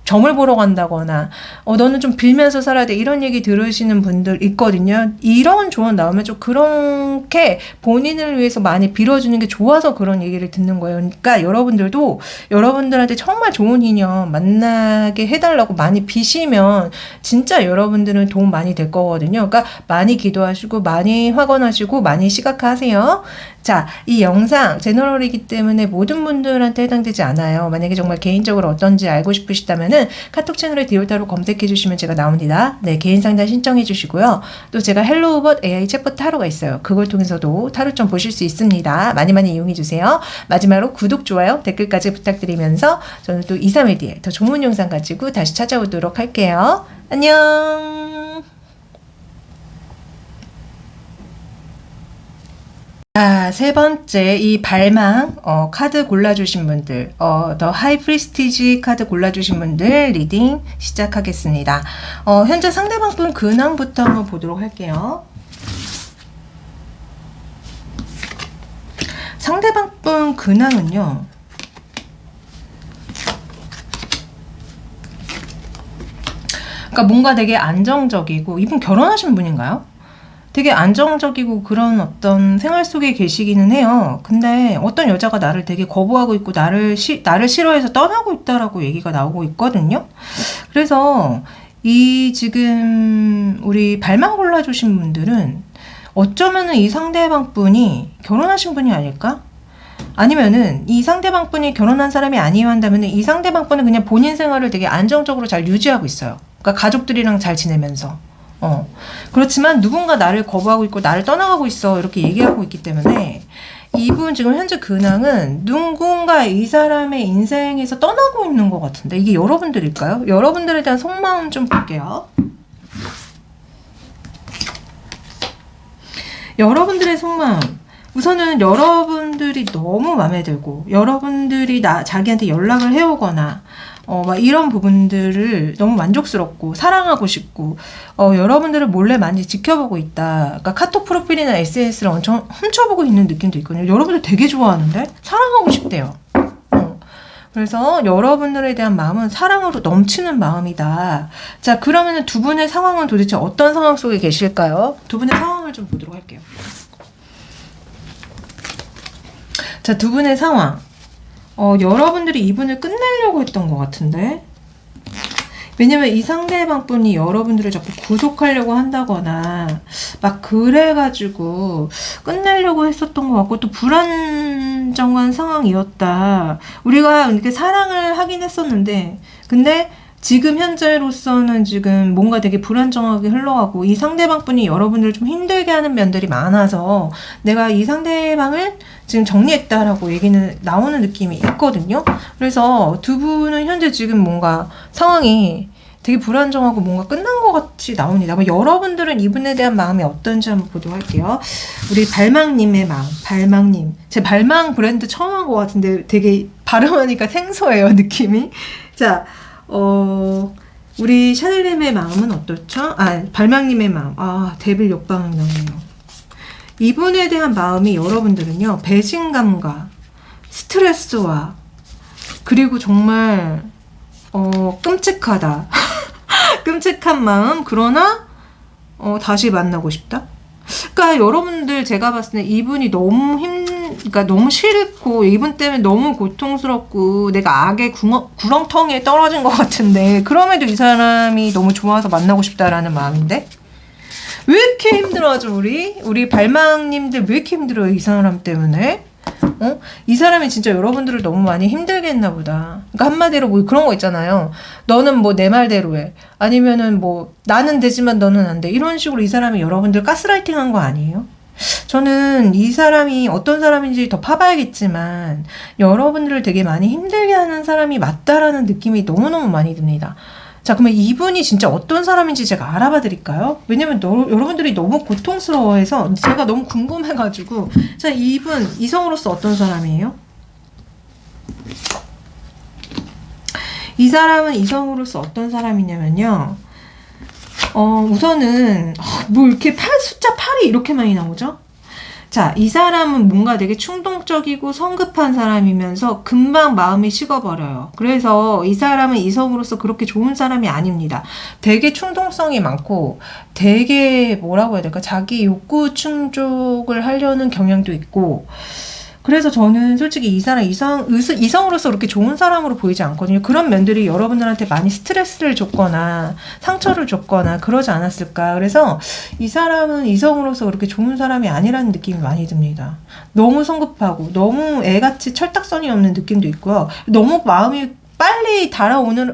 점을 보러 간다거나 너는 좀 빌면서 살아야 돼 이런 얘기 들으시는 분들 있거든요. 이런 조언 나오면 좀 그렇게 본인을 위해서 많이 빌어주는 게 좋아서 그런 얘기를 듣는 거예요. 그러니까 여러분들도 여러분들한테 정말 좋은 인연 만나게 해달라고 많이 비시면 진짜 여러분들은 도움 많이 될 거거든요. 그러니까 많이 기도하시고 많이 확언하시고 많이 시각화하세요. 자, 이 영상 제너럴이기 때문에 모든 분들한테 해당되지 않아요. 만약에 정말 개인적으로 어떤지 알고 싶으시다면은 카톡 채널에 디올타로 검색해 주시면 제가 나옵니다. 네, 개인 상담 신청해 주시고요. 또 제가 헬로우봇 AI 챗봇 타로가 있어요. 그걸 통해서도 타로 좀 보실 수 있습니다. 많이 많이 이용해 주세요. 마지막으로 구독, 좋아요, 댓글까지 부탁드리면서 저는 또 2, 3일 뒤에 더 좋은 영상 가지고 다시 찾아오도록 할게요. 안녕. 자, 세 번째 이 발망 카드 골라주신 분들, 더 하이 프리스티지 카드 골라주신 분들 리딩 시작하겠습니다. 현재 상대방 분 근황부터 한번 보도록 할게요. 상대방 분 근황은요, 그러니까 뭔가 되게 안정적이고, 이분 결혼하신 분인가요? 되게 안정적이고 그런 어떤 생활 속에 계시기는 해요. 근데 어떤 여자가 나를 되게 거부하고 있고 나를 싫어해서 떠나고 있다라고 얘기가 나오고 있거든요. 그래서 이 지금 우리 발망 골라주신 분들은 어쩌면은 이 상대방 분이 결혼하신 분이 아닐까? 아니면은 이 상대방 분이 결혼한 사람이 아니어야 한다면은 이 상대방 분은 그냥 본인 생활을 되게 안정적으로 잘 유지하고 있어요. 그러니까 가족들이랑 잘 지내면서. 그렇지만 누군가 나를 거부하고 있고 나를 떠나가고 있어 이렇게 얘기하고 있기 때문에 이분 지금 현재 근황은 누군가 이 사람의 인생에서 떠나고 있는 것 같은데 이게 여러분들일까요? 여러분들에 대한 속마음 좀 볼게요. 여러분들의 속마음, 우선은 여러분들이 너무 마음에 들고 여러분들이 자기한테 연락을 해오거나 막 이런 부분들을 너무 만족스럽고 사랑하고 싶고 여러분들을 몰래 많이 지켜보고 있다. 그러니까 카톡 프로필이나 SNS를 엄청 훔쳐보고 있는 느낌도 있거든요. 여러분들 되게 좋아하는데 사랑하고 싶대요. 그래서 여러분들에 대한 마음은 사랑으로 넘치는 마음이다. 자, 그러면 두 분의 상황은 도대체 어떤 상황 속에 계실까요? 두 분의 상황을 좀 보도록 할게요. 자, 두 분의 상황. 여러분들이 이분을 끝내려고 했던 것 같은데, 왜냐면 이 상대방 분이 여러분들을 자꾸 구속하려고 한다거나 막 그래가지고 끝내려고 했었던 것 같고, 또 불안정한 상황이었다. 우리가 이렇게 사랑을 하긴 했었는데 근데 지금 현재로서는 지금 뭔가 되게 불안정하게 흘러가고 이 상대방 분이 여러분들을 좀 힘들게 하는 면들이 많아서 내가 이 상대방을 지금 정리했다라고 얘기는 나오는 느낌이 있거든요. 그래서 두 분은 현재 지금 뭔가 상황이 되게 불안정하고 뭔가 끝난 것 같이 나옵니다. 여러분들은 이분에 대한 마음이 어떤지 한번 보도록 할게요. 우리 발망님의 마음, 발망님. 제 발망 브랜드 처음 한 것 같은데 되게 발음하니까 생소해요, 느낌이. 자, 우리 샤넬님의 마음은 어떻죠? 발망님의 마음. 데빌 역방 나오네요. 이분에 대한 마음이 여러분들은요, 배신감과 스트레스와 그리고 정말 끔찍하다. 끔찍한 마음, 그러나 다시 만나고 싶다. 그러니까 여러분들 제가 봤을 때 이분이 그러니까 너무 싫고 이분 때문에 너무 고통스럽고 내가 악의 구렁텅이에 떨어진 것 같은데 그럼에도 이 사람이 너무 좋아서 만나고 싶다라는 마음인데 왜 이렇게 힘들어하죠? 우리 발망님들 왜 이렇게 힘들어요? 이 사람 때문에? 이 사람이 진짜 여러분들을 너무 많이 힘들게 했나 보다. 그러니까 한마디로 뭐 그런 거 있잖아요. 너는 뭐 내 말대로 해. 아니면은 뭐 나는 되지만 너는 안 돼. 이런 식으로 이 사람이 여러분들 가스라이팅 한 거 아니에요? 저는 이 사람이 어떤 사람인지 더 파봐야겠지만 여러분들을 되게 많이 힘들게 하는 사람이 맞다라는 느낌이 너무너무 많이 듭니다. 자, 그러면 이분이 진짜 어떤 사람인지 제가 알아봐 드릴까요? 왜냐면 여러분들이 너무 고통스러워해서 제가 너무 궁금해가지고. 자, 이분 이성으로서 어떤 사람이에요? 이 사람은 이성으로서 어떤 사람이냐면요, 우선은 뭐 이렇게 숫자 8이 이렇게 많이 나오죠? 자, 이 사람은 뭔가 되게 충동적이고 성급한 사람이면서 금방 마음이 식어버려요. 그래서 이 사람은 이성으로서 그렇게 좋은 사람이 아닙니다. 되게 충동성이 많고 되게 뭐라고 해야 될까? 자기 욕구 충족을 하려는 경향도 있고 그래서 저는 솔직히 이 사람 이성으로서 그렇게 좋은 사람으로 보이지 않거든요. 그런 면들이 여러분들한테 많이 스트레스를 줬거나 상처를 줬거나 그러지 않았을까. 그래서 이 사람은 이성으로서 그렇게 좋은 사람이 아니라는 느낌이 많이 듭니다. 너무 성급하고 너무 애같이 철딱선이 없는 느낌도 있고요. 너무 마음이 빨리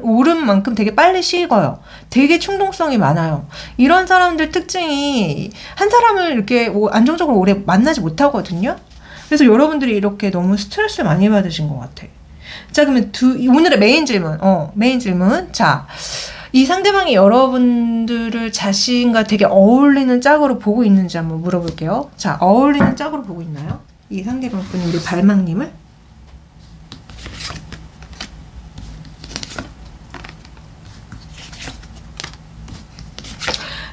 오른 만큼 되게 빨리 식어요. 되게 충동성이 많아요. 이런 사람들 특징이 한 사람을 이렇게 안정적으로 오래 만나지 못하거든요. 그래서 여러분들이 이렇게 너무 스트레스를 많이 받으신 것 같아. 자, 그러면 오늘의 메인 질문. 자, 이 상대방이 여러분들을 자신과 되게 어울리는 짝으로 보고 있는지 한번 물어볼게요. 자, 어울리는 짝으로 보고 있나요? 이 상대방 분이 우리 발망님을?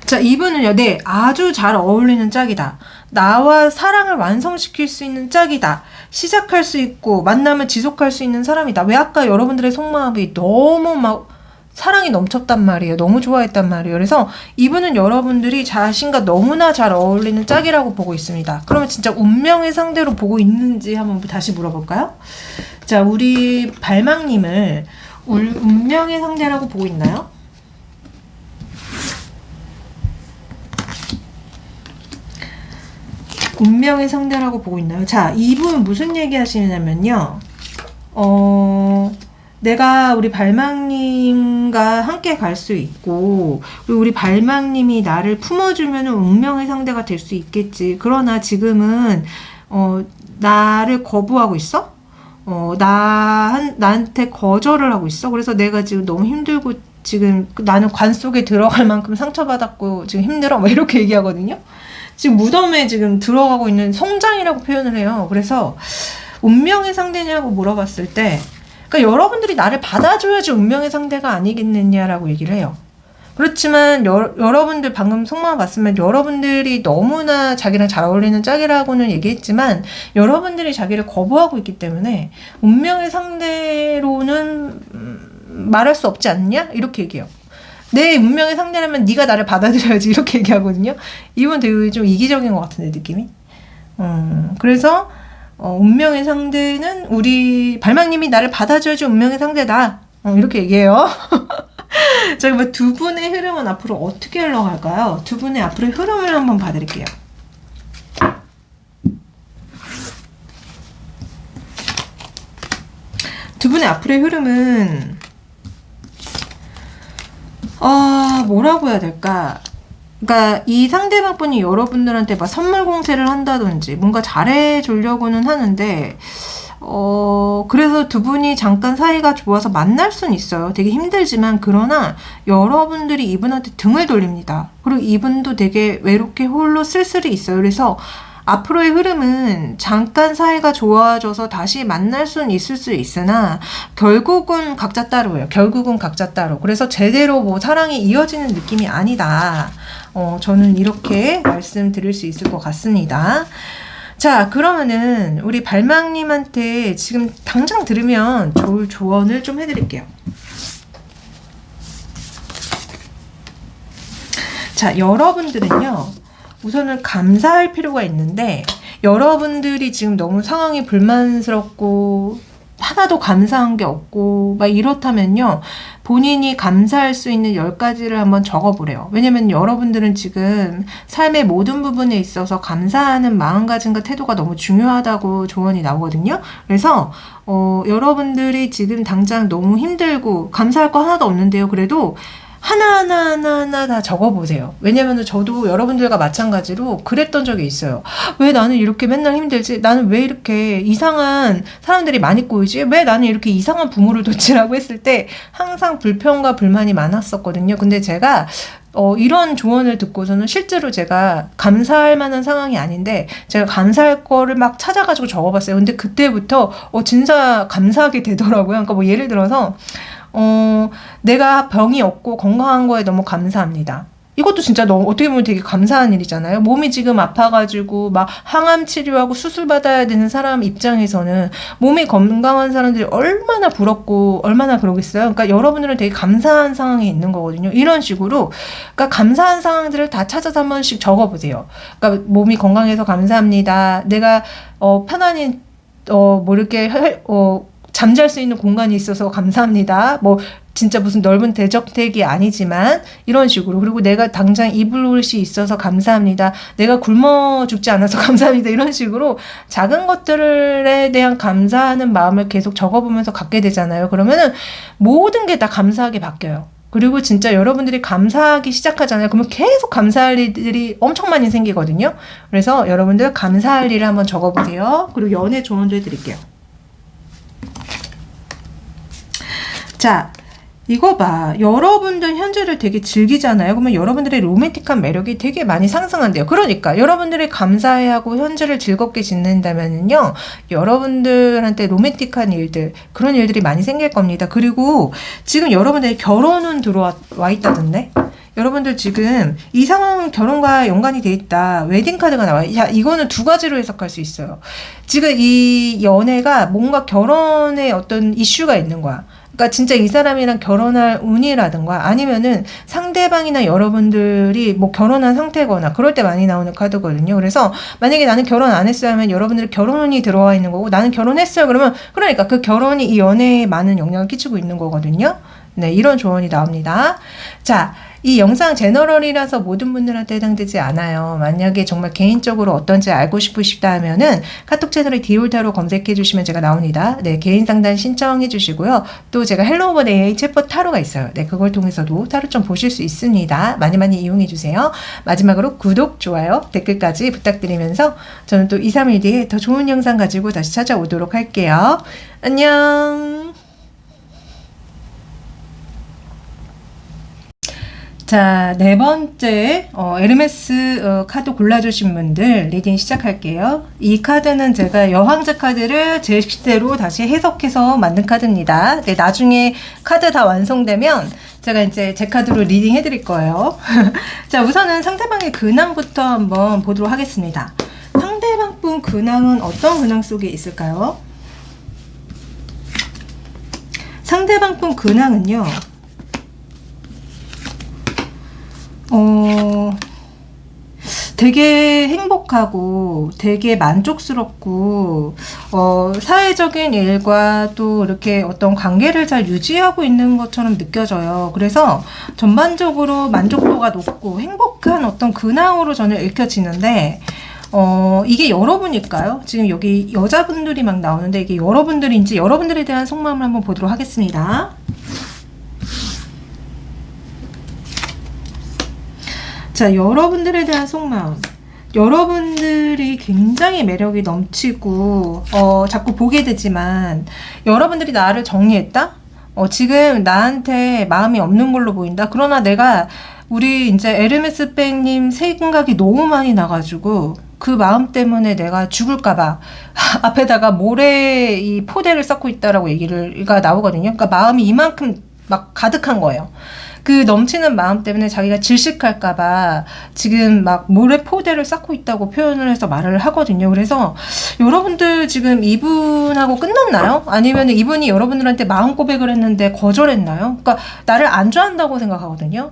자, 이분은요, 네, 아주 잘 어울리는 짝이다. 나와 사랑을 완성시킬 수 있는 짝이다. 시작할 수 있고 만남을 지속할 수 있는 사람이다. 왜 아까 여러분들의 속마음이 너무 막 사랑이 넘쳤단 말이에요. 너무 좋아했단 말이에요. 그래서 이분은 여러분들이 자신과 너무나 잘 어울리는 짝이라고 보고 있습니다. 그러면 진짜 운명의 상대로 보고 있는지 한번 다시 물어볼까요? 자, 우리 발망님을 운명의 상대라고 보고 있나요? 운명의 상대라고 보고 있나요? 자, 이분 무슨 얘기 하시냐면요. 내가 우리 발망님과 함께 갈 수 있고, 그리고 우리 발망님이 나를 품어주면 운명의 상대가 될 수 있겠지. 그러나 지금은, 나를 거부하고 있어? 나한테 거절을 하고 있어. 그래서 내가 지금 너무 힘들고, 지금 나는 관 속에 들어갈 만큼 상처받았고, 지금 힘들어. 막 이렇게 얘기하거든요. 지금 무덤에 지금 들어가고 있는 성장이라고 표현을 해요. 그래서 운명의 상대냐고 물어봤을 때, 그러니까 여러분들이 나를 받아줘야지 운명의 상대가 아니겠느냐라고 얘기를 해요. 그렇지만 여러분들 방금 속마음 봤으면 여러분들이 너무나 자기랑 잘 어울리는 짝이라고는 얘기했지만 여러분들이 자기를 거부하고 있기 때문에 운명의 상대로는 말할 수 없지 않냐? 이렇게 얘기해요. 내 운명의 상대라면 네가 나를 받아들여야지 이렇게 얘기하거든요. 이분 되게 좀 이기적인 것 같은데 느낌이. 그래서 운명의 상대는 우리 발망님이 나를 받아줘야지 운명의 상대다. 이렇게 얘기해요. 자, 그럼 두 분의 흐름은 앞으로 어떻게 흘러갈까요? 두 분의 앞으로의 흐름을 한번 봐드릴게요. 두 분의 앞으로의 흐름은 뭐라고 해야 될까? 그러니까 이 상대방 분이 여러분들한테 막 선물 공세를 한다든지 뭔가 잘해주려고는 하는데 그래서 두 분이 잠깐 사이가 좋아서 만날 수는 있어요. 되게 힘들지만 그러나 여러분들이 이분한테 등을 돌립니다. 그리고 이분도 되게 외롭게 홀로 쓸쓸히 있어요. 그래서 앞으로의 흐름은 잠깐 사이가 좋아져서 다시 만날 수는 있을 수 있으나 결국은 각자 따로예요. 결국은 각자 따로. 그래서 제대로 뭐 사랑이 이어지는 느낌이 아니다. 저는 이렇게 말씀드릴 수 있을 것 같습니다. 자, 그러면은 우리 발망님한테 지금 당장 들으면 좋을 조언을 좀 해드릴게요. 자, 여러분들은요. 우선은 감사할 필요가 있는데 여러분들이 지금 너무 상황이 불만스럽고 하나도 감사한 게 없고 막 이렇다면요. 본인이 감사할 수 있는 10가지를 한번 적어보래요. 왜냐면 여러분들은 지금 삶의 모든 부분에 있어서 감사하는 마음가짐과 태도가 너무 중요하다고 조언이 나오거든요. 그래서 여러분들이 지금 당장 너무 힘들고 감사할 거 하나도 없는데요. 그래도 하나하나 다 적어보세요. 왜냐면 저도 여러분들과 마찬가지로 그랬던 적이 있어요. 왜 나는 이렇게 맨날 힘들지? 나는 왜 이렇게 이상한 사람들이 많이 꼬이지? 왜 나는 이렇게 이상한 부모를 뒀지라고 했을 때 항상 불평과 불만이 많았었거든요. 근데 제가 이런 조언을 듣고서는 실제로 제가 감사할 만한 상황이 아닌데 제가 감사할 거를 막 찾아가지고 적어봤어요. 근데 그때부터 진짜 감사하게 되더라고요. 그러니까 뭐 예를 들어서 내가 병이 없고 건강한 거에 너무 감사합니다. 이것도 진짜 너무 어떻게 보면 되게 감사한 일이잖아요. 몸이 지금 아파가지고 막 항암 치료하고 수술 받아야 되는 사람 입장에서는 몸이 건강한 사람들이 얼마나 부럽고 얼마나 그러겠어요. 그러니까 여러분들은 되게 감사한 상황에 있는 거거든요. 이런 식으로 그러니까 감사한 상황들을 다 찾아서 한 번씩 적어보세요. 그러니까 몸이 건강해서 감사합니다. 내가 편안히 뭐 이렇게 잠잘 수 있는 공간이 있어서 감사합니다. 뭐 진짜 무슨 넓은 대저택이 아니지만 이런 식으로. 그리고 내가 당장 입을 옷이 있어서 감사합니다. 내가 굶어 죽지 않아서 감사합니다. 이런 식으로 작은 것들에 대한 감사하는 마음을 계속 적어보면서 갖게 되잖아요. 그러면은 모든 게 다 감사하게 바뀌어요. 그리고 진짜 여러분들이 감사하기 시작하잖아요. 그러면 계속 감사할 일들이 엄청 많이 생기거든요. 그래서 여러분들 감사할 일을 한번 적어보세요. 그리고 연애 조언도 해드릴게요. 자, 이거 봐. 여러분들 현재를 되게 즐기잖아요. 그러면 여러분들의 로맨틱한 매력이 되게 많이 상승한대요. 그러니까 여러분들이 감사해하고 현재를 즐겁게 지낸다면요, 여러분들한테 로맨틱한 일들, 그런 일들이 많이 생길 겁니다. 그리고 지금 여러분들의 결혼은 들어와 있다던데? 여러분들 지금 이 상황은 결혼과 연관이 돼 있다. 웨딩카드가 나와요. 야, 이거는 두 가지로 해석할 수 있어요. 지금 이 연애가 뭔가 결혼에 어떤 이슈가 있는 거야. 그러니까 진짜 이 사람이랑 결혼할 운이라든가 아니면은 상대방이나 여러분들이 뭐 결혼한 상태거나 그럴 때 많이 나오는 카드거든요. 그래서 만약에 나는 결혼 안 했어요 하면 여러분들이 결혼운이 들어와 있는 거고, 나는 결혼했어요 그러면 그러니까 그 결혼이 이 연애에 많은 영향을 끼치고 있는 거거든요. 네, 이런 조언이 나옵니다. 자, 이 영상 제너럴이라서 모든 분들한테 해당되지 않아요. 만약에 정말 개인적으로 어떤지 알고 싶으시다 하면은 카톡 채널에 디올타로 검색해 주시면 제가 나옵니다. 네, 개인 상담 신청해 주시고요. 또 제가 헬로우버 AI 챗봇 타로가 있어요. 네, 그걸 통해서도 타로 좀 보실 수 있습니다. 많이 많이 이용해 주세요. 마지막으로 구독, 좋아요, 댓글까지 부탁드리면서 저는 또 2, 3일 뒤에 더 좋은 영상 가지고 다시 찾아오도록 할게요. 안녕. 자, 네 번째 에르메스 카드 골라주신 분들 리딩 시작할게요. 이 카드는 제가 여왕자 카드를 제 식대로 다시 해석해서 만든 카드입니다. 네, 나중에 카드 다 완성되면 제가 이제 제 카드로 리딩 해드릴 거예요. 자, 우선은 상대방의 근황부터 한번 보도록 하겠습니다. 상대방 분 근황은 어떤 근황 속에 있을까요? 상대방 분 근황은요, 되게 행복하고 되게 만족스럽고 사회적인 일과 또 이렇게 어떤 관계를 잘 유지하고 있는 것처럼 느껴져요. 그래서 전반적으로 만족도가 높고 행복한 어떤 근황으로 저는 읽혀지는데, 이게 여러분일까요? 지금 여기 여자분들이 막 나오는데 이게 여러분들인지 여러분들에 대한 속마음을 한번 보도록 하겠습니다. 자, 여러분들에 대한 속마음. 여러분들이 굉장히 매력이 넘치고 자꾸 보게 되지만 여러분들이 나를 정리했다? 지금 나한테 마음이 없는 걸로 보인다? 그러나 내가 우리 이제 에르메스 백님 생각이 너무 많이 나가지고 그 마음 때문에 내가 죽을까봐 앞에다가 모래 이 포대를 쌓고 있다라고 얘기가 나오거든요. 그러니까 마음이 이만큼 막 가득한 거예요. 그 넘치는 마음 때문에 자기가 질식할까봐 지금 막 모래 포대를 쌓고 있다고 표현을 해서 말을 하거든요. 그래서 여러분들 지금 이분하고 끝났나요? 아니면 이분이 여러분들한테 마음 고백을 했는데 거절했나요? 그러니까 나를 안 좋아한다고 생각하거든요.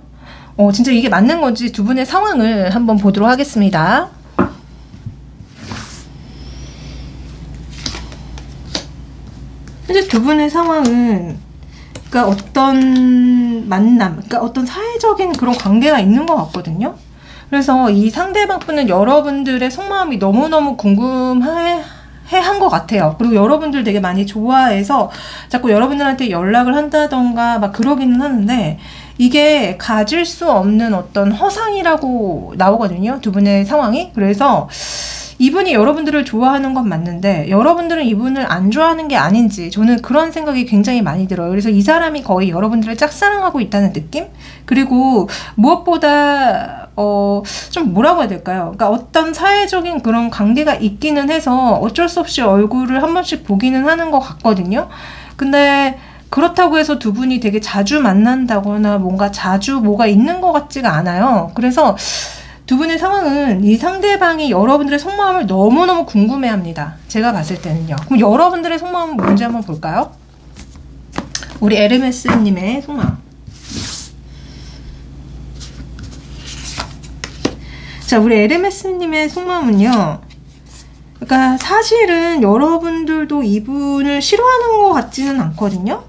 진짜 이게 맞는 건지 두 분의 상황을 한번 보도록 하겠습니다. 현재 두 분의 상황은, 그러니까 어떤 만남, 그러니까 어떤 사회적인 그런 관계가 있는 것 같거든요. 그래서 이 상대방 분은 여러분들의 속마음이 너무너무 궁금해 한 것 같아요. 그리고 여러분들 되게 많이 좋아해서 자꾸 여러분들한테 연락을 한다던가 막 그러기는 하는데, 이게 가질 수 없는 어떤 허상이라고 나오거든요, 두 분의 상황이. 그래서 이분이 여러분들을 좋아하는 건 맞는데 여러분들은 이분을 안 좋아하는 게 아닌지, 저는 그런 생각이 굉장히 많이 들어요. 그래서 이 사람이 거의 여러분들을 짝사랑하고 있다는 느낌? 그리고 무엇보다 좀 뭐라고 해야 될까요? 그러니까 어떤 사회적인 그런 관계가 있기는 해서 어쩔 수 없이 얼굴을 한 번씩 보기는 하는 것 같거든요. 근데 그렇다고 해서 두 분이 되게 자주 만난다거나 뭔가 자주 뭐가 있는 것 같지가 않아요. 그래서 두 분의 상황은 이 상대방이 여러분들의 속마음을 너무너무 궁금해합니다. 제가 봤을 때는요. 그럼 여러분들의 속마음은 뭔지 한번 볼까요? 우리 에르메스님의 속마음. 자, 우리 에르메스님의 속마음은요, 그러니까 사실은 여러분들도 이분을 싫어하는 것 같지는 않거든요.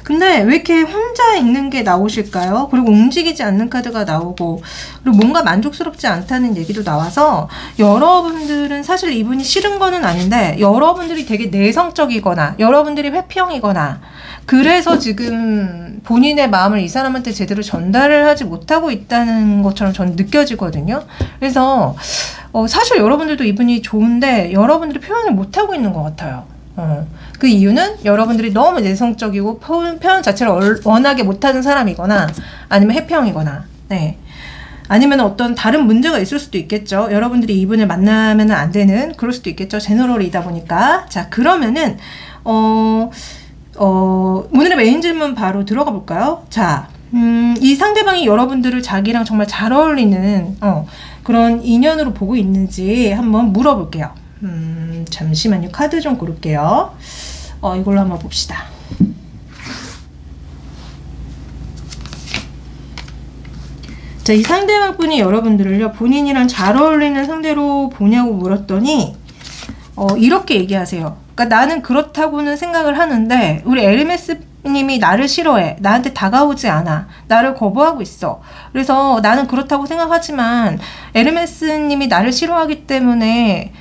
근데 왜 이렇게 혼자 있는 게 나오실까요? 그리고 움직이지 않는 카드가 나오고, 그리고 뭔가 만족스럽지 않다는 얘기도 나와서, 여러분들은 사실 이분이 싫은 거는 아닌데 여러분들이 되게 내성적이거나 여러분들이 회피형이거나, 그래서 지금 본인의 마음을 이 사람한테 제대로 전달을 하지 못하고 있다는 것처럼 저는 느껴지거든요. 그래서 사실 여러분들도 이분이 좋은데 여러분들이 표현을 못하고 있는 것 같아요. 그 이유는 여러분들이 너무 내성적이고 표현 자체를 원하게 못하는 사람이거나, 아니면 회피형이거나, 네, 아니면 어떤 다른 문제가 있을 수도 있겠죠. 여러분들이 이분을 만나면 안 되는, 그럴 수도 있겠죠. 제너럴이다 보니까. 자, 그러면은 오늘의 메인 질문 바로 들어가 볼까요? 자, 이 상대방이 여러분들을 자기랑 정말 잘 어울리는 그런 인연으로 보고 있는지 한번 물어볼게요. 잠시만요. 카드 좀 고를게요. 이걸로 한번 봅시다. 자, 이 상대방 분이 여러분들을요, 본인이랑 잘 어울리는 상대로 보냐고 물었더니 이렇게 얘기하세요. 그러니까 나는 그렇다고는 생각을 하는데 우리 에르메스 님이 나를 싫어해. 나한테 다가오지 않아. 나를 거부하고 있어. 그래서 나는 그렇다고 생각하지만 에르메스 님이 나를 싫어하기 때문에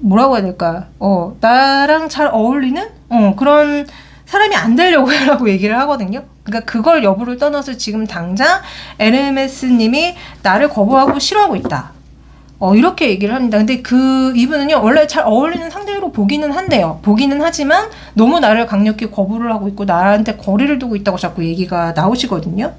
뭐라고 해야 될까? 나랑 잘 어울리는 그런 사람이 안 되려고 하라고 얘기를 하거든요. 그러니까 그걸 여부를 떠나서 지금 당장 에르메스 님이 나를 거부하고 싫어하고 있다. 이렇게 얘기를 합니다. 근데 이분은요, 원래 잘 어울리는 상대로 보기는 한대요. 보기는 하지만 너무 나를 강력히 거부를 하고 있고 나한테 거리를 두고 있다고 자꾸 얘기가 나오시거든요.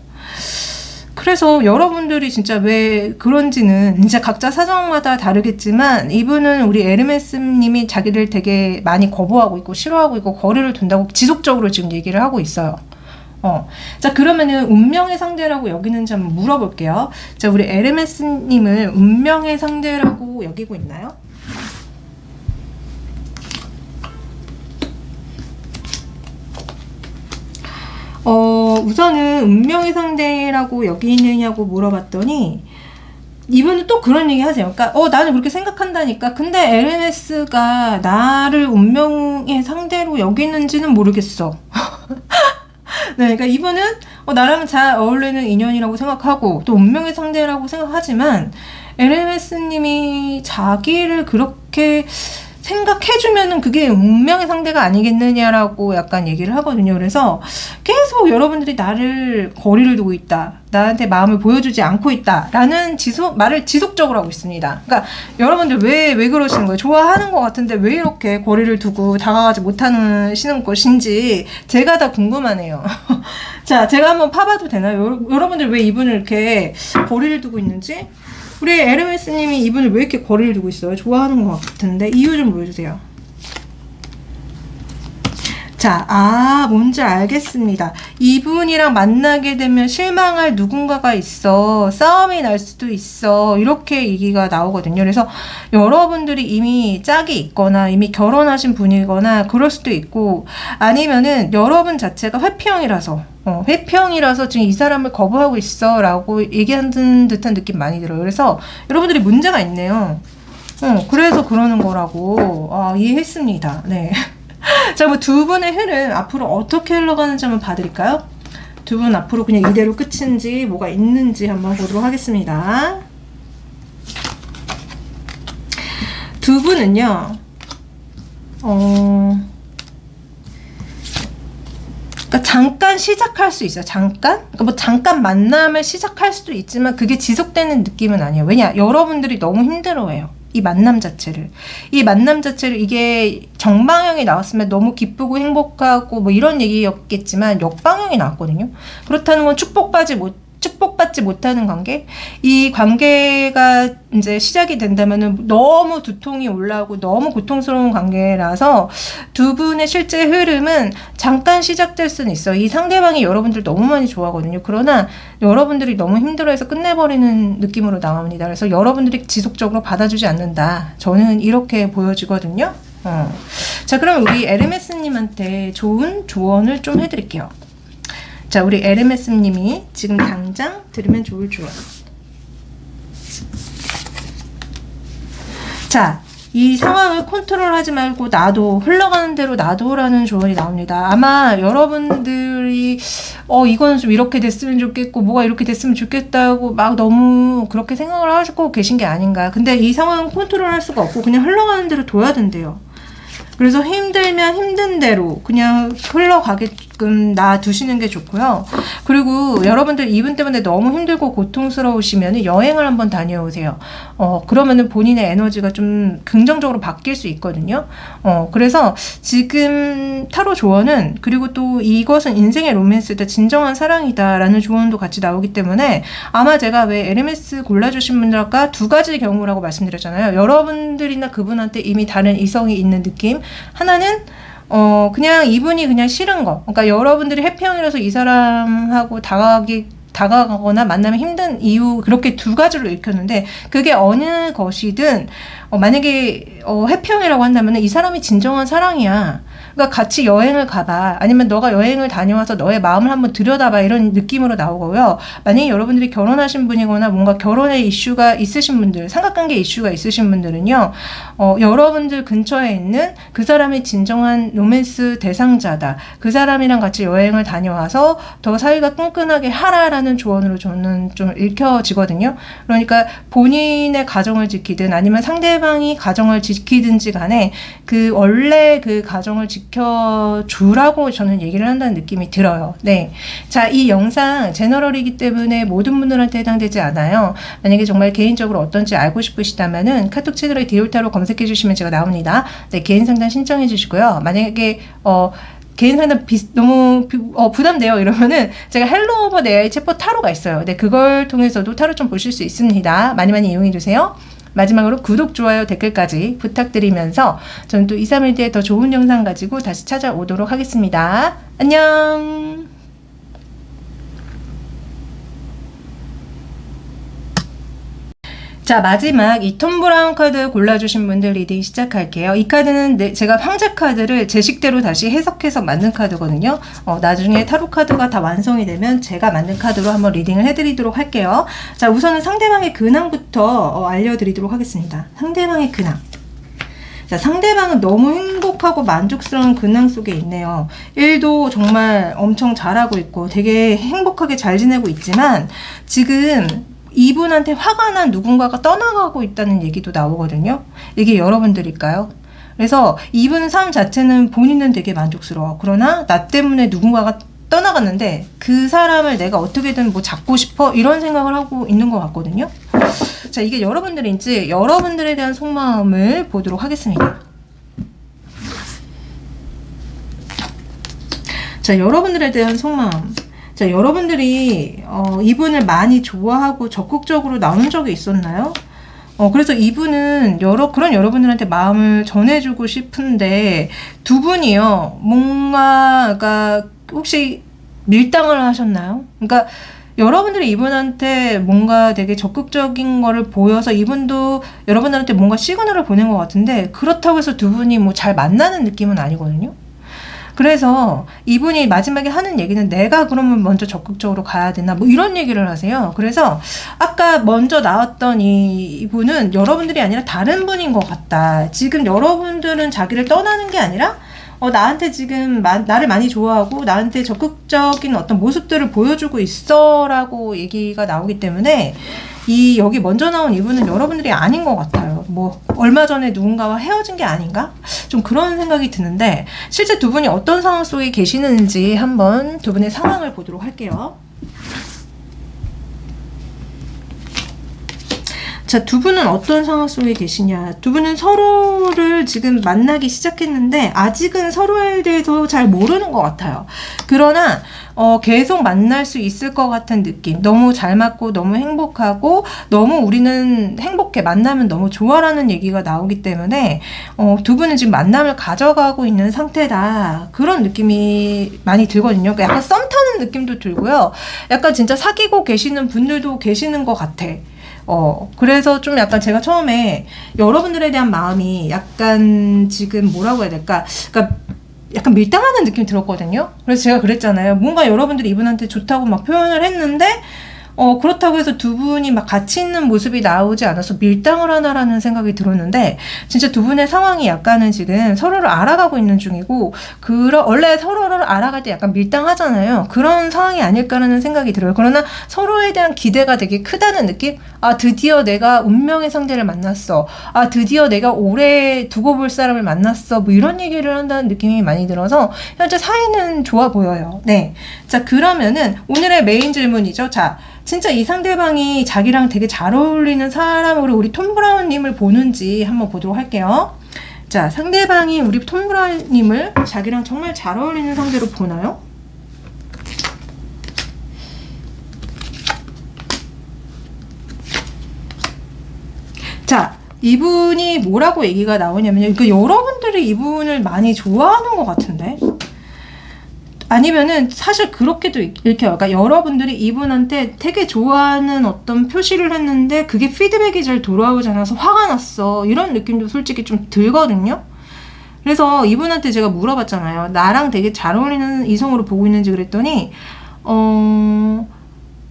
그래서 여러분들이 진짜 왜 그런지는 진짜 각자 사정마다 다르겠지만, 이분은 우리 에르메스 님이 자기를 되게 많이 거부하고 있고 싫어하고 있고 거리를 둔다고 지속적으로 지금 얘기를 하고 있어요. 자, 그러면은 운명의 상대라고 여기는지 한번 물어볼게요. 자, 우리 에르메스 님을 운명의 상대라고 여기고 있나요? 우선은 운명의 상대라고 여기느냐고 물어봤더니 이분은 또 그런 얘기 하세요. 그러니까 나는 그렇게 생각한다니까. 근데 에르메스가 나를 운명의 상대로 여기는지는 모르겠어. 네, 그러니까 이분은 나랑 잘 어울리는 인연이라고 생각하고 또 운명의 상대라고 생각하지만, 에르메스 님이 자기를 그렇게 생각해주면은 그게 운명의 상대가 아니겠느냐라고 약간 얘기를 하거든요. 그래서 계속 여러분들이 나를 거리를 두고 있다, 나한테 마음을 보여주지 않고 있다 라는 말을 지속적으로 하고 있습니다. 그러니까 여러분들 왜 그러시는 거예요? 좋아하는 것 같은데 왜 이렇게 거리를 두고 다가가지 못하시는 것인지 제가 다 궁금하네요. 자, 제가 한번 파봐도 되나요? 여러분들 왜 이분을 이렇게 거리를 두고 있는지? 우리 에르메스 님이 이분을 왜 이렇게 거리를 두고 있어요? 좋아하는 것 같은데 이유 좀 보여주세요. 자, 뭔지 알겠습니다. 이분이랑 만나게 되면 실망할 누군가가 있어. 싸움이 날 수도 있어. 이렇게 얘기가 나오거든요. 그래서 여러분들이 이미 짝이 있거나 이미 결혼하신 분이거나 그럴 수도 있고, 아니면은 여러분 자체가 회피형이라서 지금 이 사람을 거부하고 있어 라고 얘기하는 듯한 느낌 많이 들어요. 그래서 여러분들이 문제가 있네요. 그래서 그러는 거라고 이해했습니다. 네. 자, 뭐 두 분의 흐름 앞으로 어떻게 흘러가는지 한번 봐드릴까요? 두 분 앞으로 그냥 이대로 끝인지 뭐가 있는지 한번 보도록 하겠습니다. 두 분은요, 그러니까 잠깐 시작할 수 있어요. 그러니까 잠깐 만남을 시작할 수도 있지만 그게 지속되는 느낌은 아니에요. 왜냐? 여러분들이 너무 힘들어해요. 이 만남 자체를 이게 정방향이 나왔으면 너무 기쁘고 행복하고 뭐 이런 얘기였겠지만 역방향이 나왔거든요. 그렇다는 건 축복받지 못하는 관계, 이 관계가 이제 시작이 된다면은 너무 두통이 올라오고 너무 고통스러운 관계라서 두 분의 실제 흐름은 잠깐 시작될 수는 있어요. 이 상대방이 여러분들 너무 많이 좋아하거든요. 그러나 여러분들이 너무 힘들어해서 끝내버리는 느낌으로 나옵니다. 그래서 여러분들이 지속적으로 받아주지 않는다, 저는 이렇게 보여지거든요. 자, 그럼 우리 에르메스님한테 좋은 조언을 좀 해드릴게요. 자, 우리 에르메스님이 지금 당장 들으면 좋을 조언. 자, 이 상황을 컨트롤하지 말고 놔둬, 흘러가는 대로 놔둬라는 조언이 나옵니다. 아마 여러분들이 이거는 좀 이렇게 됐으면 좋겠고 뭐가 이렇게 됐으면 좋겠다고 막 너무 그렇게 생각을 하시고 계신 게 아닌가. 근데 이 상황은 컨트롤할 수가 없고 그냥 흘러가는 대로 둬야 된대요. 그래서 힘들면 힘든 대로 그냥 흘러가게끔 놔두시는 게 좋고요. 그리고 여러분들 이분 때문에 너무 힘들고 고통스러우시면 여행을 한번 다녀오세요. 그러면은 본인의 에너지가 좀 긍정적으로 바뀔 수 있거든요. 그래서 지금 타로 조언은, 그리고 또 이것은 인생의 로맨스다, 진정한 사랑이다라는 조언도 같이 나오기 때문에 아마 제가 왜 에르메스 골라주신 분들 아까 두 가지 경우라고 말씀드렸잖아요. 여러분들이나 그분한테 이미 다른 이성이 있는 느낌. 하나는 그냥 이분이 그냥 싫은 거. 그러니까 여러분들이 해피형이라서 이 사람하고 다가가거나 만나면 힘든 이유, 그렇게 두 가지로 읽혔는데, 그게 어느 것이든 만약에 해피형이라고 한다면 이 사람이 진정한 사랑이야. 그러니까 같이 여행을 가봐. 아니면 너가 여행을 다녀와서 너의 마음을 한번 들여다봐. 이런 느낌으로 나오고요. 만약에 여러분들이 결혼하신 분이거나 뭔가 결혼의 이슈가 있으신 분들, 삼각관계 이슈가 있으신 분들은요, 여러분들 근처에 있는 그 사람이 진정한 로맨스 대상자다. 그 사람이랑 같이 여행을 다녀와서 더 사이가 끈끈하게 하라라는 조언으로 저는 좀 읽혀지거든요. 그러니까 본인의 가정을 지키든 아니면 상대방이 가정을 지키든지 간에 그 원래 그 가정을 지켜주라고 저는 얘기를 한다는 느낌이 들어요. 네. 자, 이 영상 제너럴이기 때문에 모든 분들한테 해당되지 않아요. 만약에 정말 개인적으로 어떤지 알고 싶으시다면은 카톡 채널에 디올타로 검색해 주시면 제가 나옵니다. 네, 개인 상담 신청해 주시고요. 만약에 개인 상담 너무 부담돼요 이러면은 제가 헬로 오버 내 챗봇 타로가 있어요. 네, 그걸 통해서도 타로 좀 보실 수 있습니다. 많이 많이 이용해 주세요. 마지막으로 구독, 좋아요, 댓글까지 부탁드리면서 저는 또 2, 3일 뒤에 더 좋은 영상 가지고 다시 찾아오도록 하겠습니다. 안녕. 자, 마지막 이 톰 브라운 카드 골라주신 분들 리딩 시작할게요. 이 카드는 제가 황제 카드를 제 식대로 다시 해석해서 만든 카드거든요. 나중에 타로 카드가 다 완성이 되면 제가 만든 카드로 한번 리딩을 해드리도록 할게요. 자, 우선은 상대방의 근황부터 알려드리도록 하겠습니다. 상대방의 근황. 자, 상대방은 너무 행복하고 만족스러운 근황 속에 있네요. 일도 정말 엄청 잘하고 있고 되게 행복하게 잘 지내고 있지만 지금 이분한테 화가 난 누군가가 떠나가고 있다는 얘기도 나오거든요. 이게 여러분들일까요? 그래서 이분 삶 자체는 본인은 되게 만족스러워. 그러나 나 때문에 누군가가 떠나갔는데 그 사람을 내가 어떻게든 뭐 잡고 싶어? 이런 생각을 하고 있는 것 같거든요. 자, 이게 여러분들인지 여러분들에 대한 속마음을 보도록 하겠습니다. 자, 여러분들에 대한 속마음. 자, 여러분들이 이분을 많이 좋아하고 적극적으로 나눈 적이 있었나요? 그래서 이분은 그런 여러분들한테 마음을 전해주고 싶은데 두 분이요, 뭔가가 혹시 밀당을 하셨나요? 그러니까 여러분들이 이분한테 뭔가 되게 적극적인 거를 보여서 이분도 여러분들한테 뭔가 시그널을 보낸 것 같은데, 그렇다고 해서 두 분이 뭐 잘 만나는 느낌은 아니거든요. 그래서 이분이 마지막에 하는 얘기는 내가 그러면 먼저 적극적으로 가야 되나 뭐 이런 얘기를 하세요. 그래서 아까 먼저 나왔던 이분은 여러분들이 아니라 다른 분인 것 같다. 지금 여러분들은 자기를 떠나는 게 아니라 나한테 지금 나를 많이 좋아하고 나한테 적극적인 어떤 모습들을 보여주고 있어 라고 얘기가 나오기 때문에 여기 먼저 나온 이분은 여러분들이 아닌 것 같아요. 뭐 얼마 전에 누군가와 헤어진 게 아닌가? 좀 그런 생각이 드는데, 실제 두 분이 어떤 상황 속에 계시는지 한번 두 분의 상황을 보도록 할게요. 자, 두 분은 어떤 상황 속에 계시냐. 두 분은 서로를 지금 만나기 시작했는데 아직은 서로에 대해서 잘 모르는 것 같아요. 그러나 계속 만날 수 있을 것 같은 느낌. 너무 잘 맞고 너무 행복하고 너무 우리는 행복해. 만나면 너무 좋아라는 얘기가 나오기 때문에 두 분은 지금 만남을 가져가고 있는 상태다. 그런 느낌이 많이 들거든요. 그러니까 약간 썸 타는 느낌도 들고요. 약간 진짜 사귀고 계시는 분들도 계시는 것 같아. 그래서 좀 약간 제가 처음에 여러분들에 대한 마음이 약간 지금 뭐라고 해야 될까? 그러니까 약간 밀당하는 느낌이 들었거든요. 그래서 제가 그랬잖아요. 뭔가 여러분들이 이분한테 좋다고 막 표현을 했는데, 그렇다고 해서 두 분이 막 같이 있는 모습이 나오지 않아서 밀당을 하나라는 생각이 들었는데, 진짜 두 분의 상황이 약간은 지금 서로를 알아가고 있는 중이고, 원래 서로를 알아갈 때 약간 밀당하잖아요. 그런 상황이 아닐까라는 생각이 들어요. 그러나 서로에 대한 기대가 되게 크다는 느낌? 아, 드디어 내가 운명의 상대를 만났어. 아, 드디어 내가 오래 두고 볼 사람을 만났어. 뭐 이런 얘기를 한다는 느낌이 많이 들어서 현재 사이는 좋아 보여요. 네. 자, 그러면은 오늘의 메인 질문이죠. 자, 진짜 이 상대방이 자기랑 되게 잘 어울리는 사람으로 우리 톰 브라운님을 보는지 한번 보도록 할게요. 자, 상대방이 우리 톰 브라운님을 자기랑 정말 잘 어울리는 상대로 보나요? 자, 이분이 뭐라고 얘기가 나오냐면요. 여러분들이 이분을 많이 좋아하는 것 같은데? 아니면은 사실 그렇게도 이렇게 그러니까 여러분들이 이분한테 되게 좋아하는 어떤 표시를 했는데 그게 피드백이 잘 돌아오지 않아서 화가 났어. 이런 느낌도 솔직히 좀 들거든요. 그래서 이분한테 제가 물어봤잖아요. 나랑 되게 잘 어울리는 이성으로 보고 있는지 그랬더니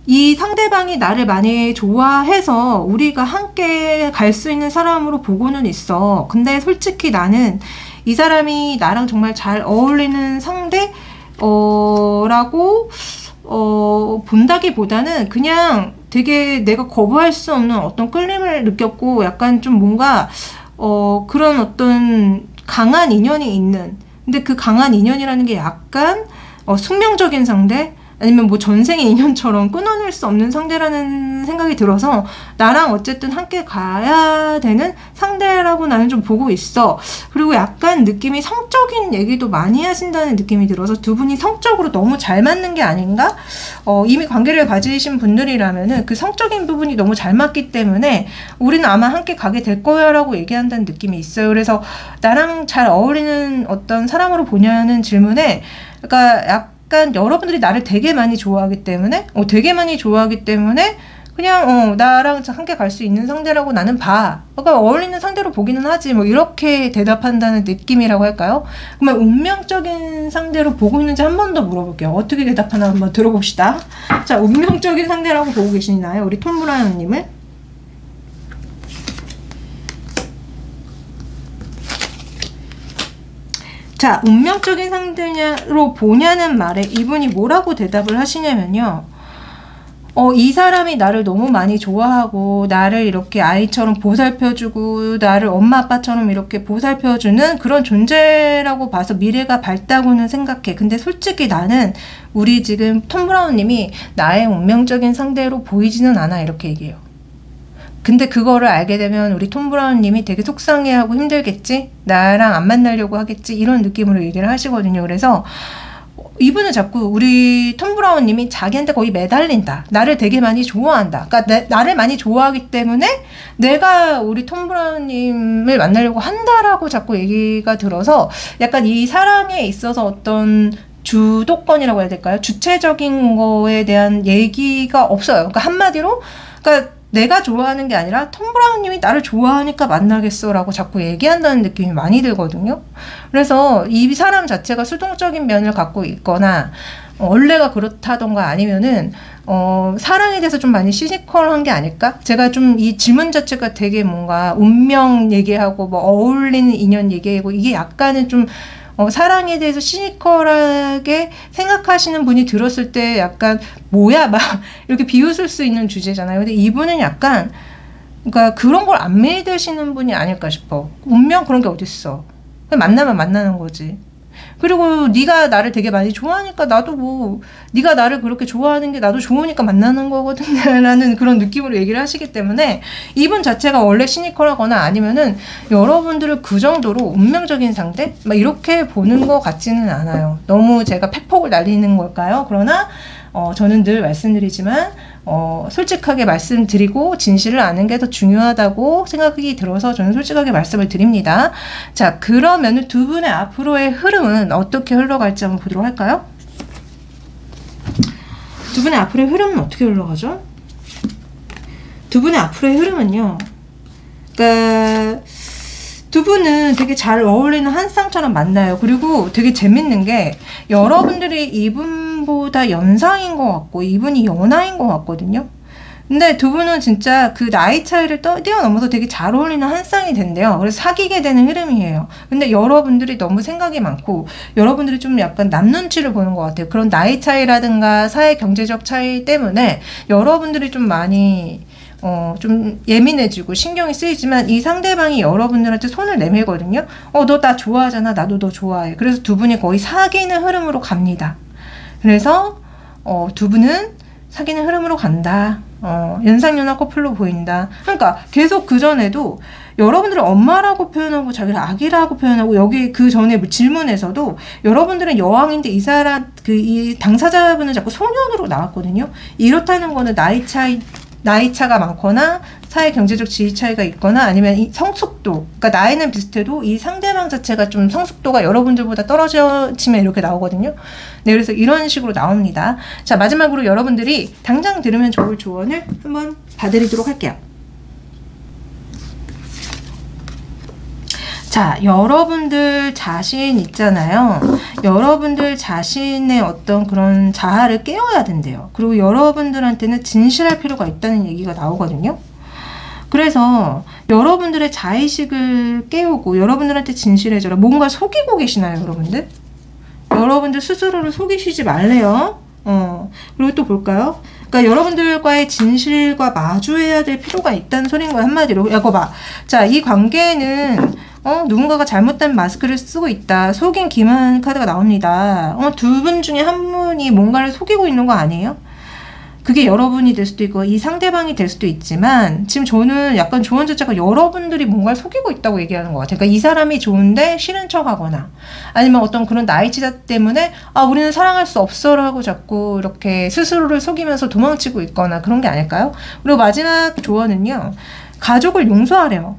이 상대방이 나를 많이 좋아해서 우리가 함께 갈 수 있는 사람으로 보고는 있어. 근데 솔직히 나는 이 사람이 나랑 정말 잘 어울리는 상대 라고 본다기보다는 그냥 되게 내가 거부할 수 없는 어떤 끌림을 느꼈고 약간 좀 뭔가 그런 어떤 강한 인연이 있는, 근데 그 강한 인연이라는 게 약간 숙명적인 상대 아니면 뭐 전생의 인연처럼 끊어낼 수 없는 상대라는 생각이 들어서 나랑 어쨌든 함께 가야 되는 상대라고 나는 좀 보고 있어. 그리고 약간 느낌이 성적인 얘기도 많이 하신다는 느낌이 들어서 두 분이 성적으로 너무 잘 맞는 게 아닌가? 이미 관계를 가지신 분들이라면은 그 성적인 부분이 너무 잘 맞기 때문에 우리는 아마 함께 가게 될 거야 라고 얘기한다는 느낌이 있어요. 그래서 나랑 잘 어울리는 어떤 사람으로 보냐는 질문에 그러니까 약간 여러분들이 나를 되게 많이 좋아하기 때문에 그냥 나랑 함께 갈 수 있는 상대라고 나는 봐. 그러니까 어울리는 상대로 보기는 하지. 뭐 이렇게 대답한다는 느낌이라고 할까요? 그러면 운명적인 상대로 보고 있는지 한 번 더 물어볼게요. 어떻게 대답하나 한번 들어봅시다. 자, 운명적인 상대라고 보고 계시나요? 우리 톰 브라운님을? 자, 운명적인 상대로 보냐는 말에 이분이 뭐라고 대답을 하시냐면요. 이 사람이 나를 너무 많이 좋아하고 나를 이렇게 아이처럼 보살펴주고 나를 엄마 아빠처럼 이렇게 보살펴주는 그런 존재라고 봐서 미래가 밝다고는 생각해. 근데 솔직히 나는 우리 지금 톰 브라운님이 나의 운명적인 상대로 보이지는 않아. 이렇게 얘기해요. 근데 그거를 알게 되면 우리 톰 브라운님이 되게 속상해하고 힘들겠지? 나랑 안 만나려고 하겠지? 이런 느낌으로 얘기를 하시거든요. 그래서 이분은 자꾸 우리 톰 브라운님이 자기한테 거의 매달린다. 나를 되게 많이 좋아한다. 그러니까 나를 많이 좋아하기 때문에 내가 우리 톰 브라운님을 만나려고 한다라고 자꾸 얘기가 들어서 약간 이 사랑에 있어서 어떤 주도권이라고 해야 될까요? 주체적인 거에 대한 얘기가 없어요. 그러니까 한마디로 그러니까 내가 좋아하는 게 아니라 톰 브라운님이 나를 좋아하니까 만나겠어 라고 자꾸 얘기한다는 느낌이 많이 들거든요. 그래서 이 사람 자체가 수동적인 면을 갖고 있거나 원래가 그렇다던가 아니면은 사랑에 대해서 좀 많이 시니컬한 게 아닐까? 제가 좀 이 질문 자체가 되게 뭔가 운명 얘기하고 뭐 어울리는 인연 얘기하고 이게 약간은 좀 사랑에 대해서 시니컬하게 생각하시는 분이 들었을 때 약간 뭐야 막 이렇게 비웃을 수 있는 주제잖아요. 근데 이분은 약간 그러니까 그런 걸 안 믿으시는 분이 아닐까 싶어. 운명 그런 게 어딨어. 만나면 만나는 거지. 그리고 네가 나를 되게 많이 좋아하니까 나도 뭐 네가 나를 그렇게 좋아하는 게 나도 좋으니까 만나는 거거든 라는 그런 느낌으로 얘기를 하시기 때문에 이분 자체가 원래 시니컬하거나 아니면은 여러분들을 그 정도로 운명적인 상대? 막 이렇게 보는 것 같지는 않아요. 너무 제가 팩폭을 날리는 걸까요? 그러나 저는 늘 말씀드리지만 솔직하게 말씀드리고 진실을 아는 게 더 중요하다고 생각이 들어서 저는 솔직하게 말씀을 드립니다. 자, 그러면 두 분의 앞으로의 흐름은 어떻게 흘러갈지 한번 보도록 할까요? 두 분의 앞으로의 흐름은 어떻게 흘러가죠? 두 분의 앞으로의 흐름은요. 그러니까 두 분은 되게 잘 어울리는 한 쌍처럼 만나요. 그리고 되게 재밌는 게 여러분들이 이분보다 연상인 것 같고 이분이 연하인 것 같거든요. 근데 두 분은 진짜 그 나이 차이를 뛰어넘어서 되게 잘 어울리는 한 쌍이 된대요. 그래서 사귀게 되는 흐름이에요. 근데 여러분들이 너무 생각이 많고 여러분들이 좀 약간 남 눈치를 보는 것 같아요. 그런 나이 차이라든가 사회 경제적 차이 때문에 여러분들이 좀 많이 좀 예민해지고 신경이 쓰이지만 이 상대방이 여러분들한테 손을 내밀거든요. 너 나 좋아하잖아. 나도 너 좋아해. 그래서 두 분이 거의 사귀는 흐름으로 갑니다. 그래서 두 분은 사귀는 흐름으로 간다. 연상연하 커플로 보인다. 그러니까 계속 그전에도 여러분들은 엄마라고 표현하고 자기를 아기라고 표현하고 여기 그 전에 질문에서도 여러분들은 여왕인데 이 사람 이 당사자분은 자꾸 소년으로 나왔거든요. 이렇다는 거는 나이 차가 많거나 사회 경제적 지위 차이가 있거나 아니면 이 성숙도, 그러니까 나이는 비슷해도 이 상대방 자체가 좀 성숙도가 여러분들보다 떨어지면 이렇게 나오거든요. 네, 그래서 이런 식으로 나옵니다. 자, 마지막으로 여러분들이 당장 들으면 좋을 조언을 한번 봐드리도록 할게요. 자, 여러분들 자신 있잖아요. 여러분들 자신의 어떤 그런 자아를 깨워야 된대요. 그리고 여러분들한테는 진실할 필요가 있다는 얘기가 나오거든요. 그래서 여러분들의 자의식을 깨우고 여러분들한테 진실해져라. 뭔가 속이고 계시나요, 여러분들? 여러분들 스스로를 속이시지 말래요. 그리고 또 볼까요? 그러니까 여러분들과의 진실과 마주해야 될 필요가 있다는 소리인 거예요, 한마디로. 야, 거 봐. 자, 이 관계는 누군가가 잘못된 마스크를 쓰고 있다. 속인 기만 카드가 나옵니다. 두 분 중에 한 분이 뭔가를 속이고 있는 거 아니에요? 그게 여러분이 될 수도 있고 이 상대방이 될 수도 있지만 지금 저는 약간 조언 자체가 여러분들이 뭔가를 속이고 있다고 얘기하는 것 같아요. 그러니까 이 사람이 좋은데 싫은 척하거나 아니면 어떤 그런 나이치자 때문에 우리는 사랑할 수 없어라고 자꾸 이렇게 스스로를 속이면서 도망치고 있거나 그런 게 아닐까요? 그리고 마지막 조언은요. 가족을 용서하래요.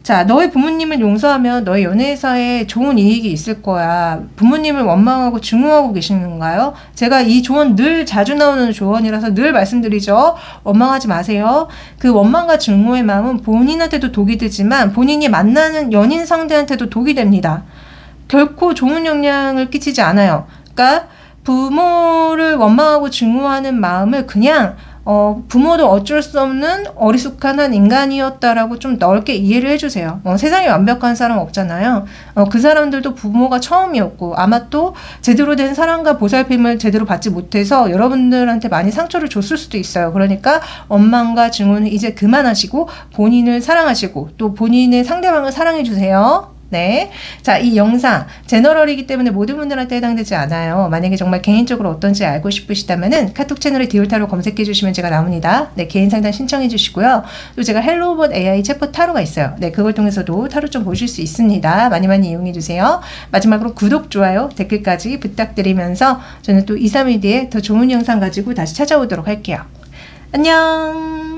자, 너의 부모님을 용서하면 너의 연애사에 좋은 이익이 있을 거야. 부모님을 원망하고 증오하고 계시는가요? 제가 이 조언 늘 자주 나오는 조언이라서 늘 말씀드리죠. 원망하지 마세요. 그 원망과 증오의 마음은 본인한테도 독이 되지만 본인이 만나는 연인 상대한테도 독이 됩니다. 결코 좋은 영향을 끼치지 않아요. 그러니까 부모를 원망하고 증오하는 마음을 그냥 부모도 어쩔 수 없는 어리숙한 한 인간이었다라고 좀 넓게 이해를 해주세요. 세상에 완벽한 사람 없잖아요. 그 사람들도 부모가 처음이었고 아마 또 제대로 된 사랑과 보살핌을 제대로 받지 못해서 여러분들한테 많이 상처를 줬을 수도 있어요. 그러니까 원망과 증오는 이제 그만하시고 본인을 사랑하시고 또 본인의 상대방을 사랑해주세요. 네. 자, 이 영상 제너럴이기 때문에 모든 분들한테 해당되지 않아요. 만약에 정말 개인적으로 어떤지 알고 싶으시다면은 카톡 채널에 디올타로 검색해 주시면 제가 나옵니다. 네, 개인 상담 신청해 주시고요. 또 제가 헬로우봇 AI 챗봇 타로가 있어요. 네, 그걸 통해서도 타로 좀 보실 수 있습니다. 많이 많이 이용해 주세요. 마지막으로 구독, 좋아요, 댓글까지 부탁드리면서 저는 또 2, 3일 뒤에 더 좋은 영상 가지고 다시 찾아오도록 할게요. 안녕.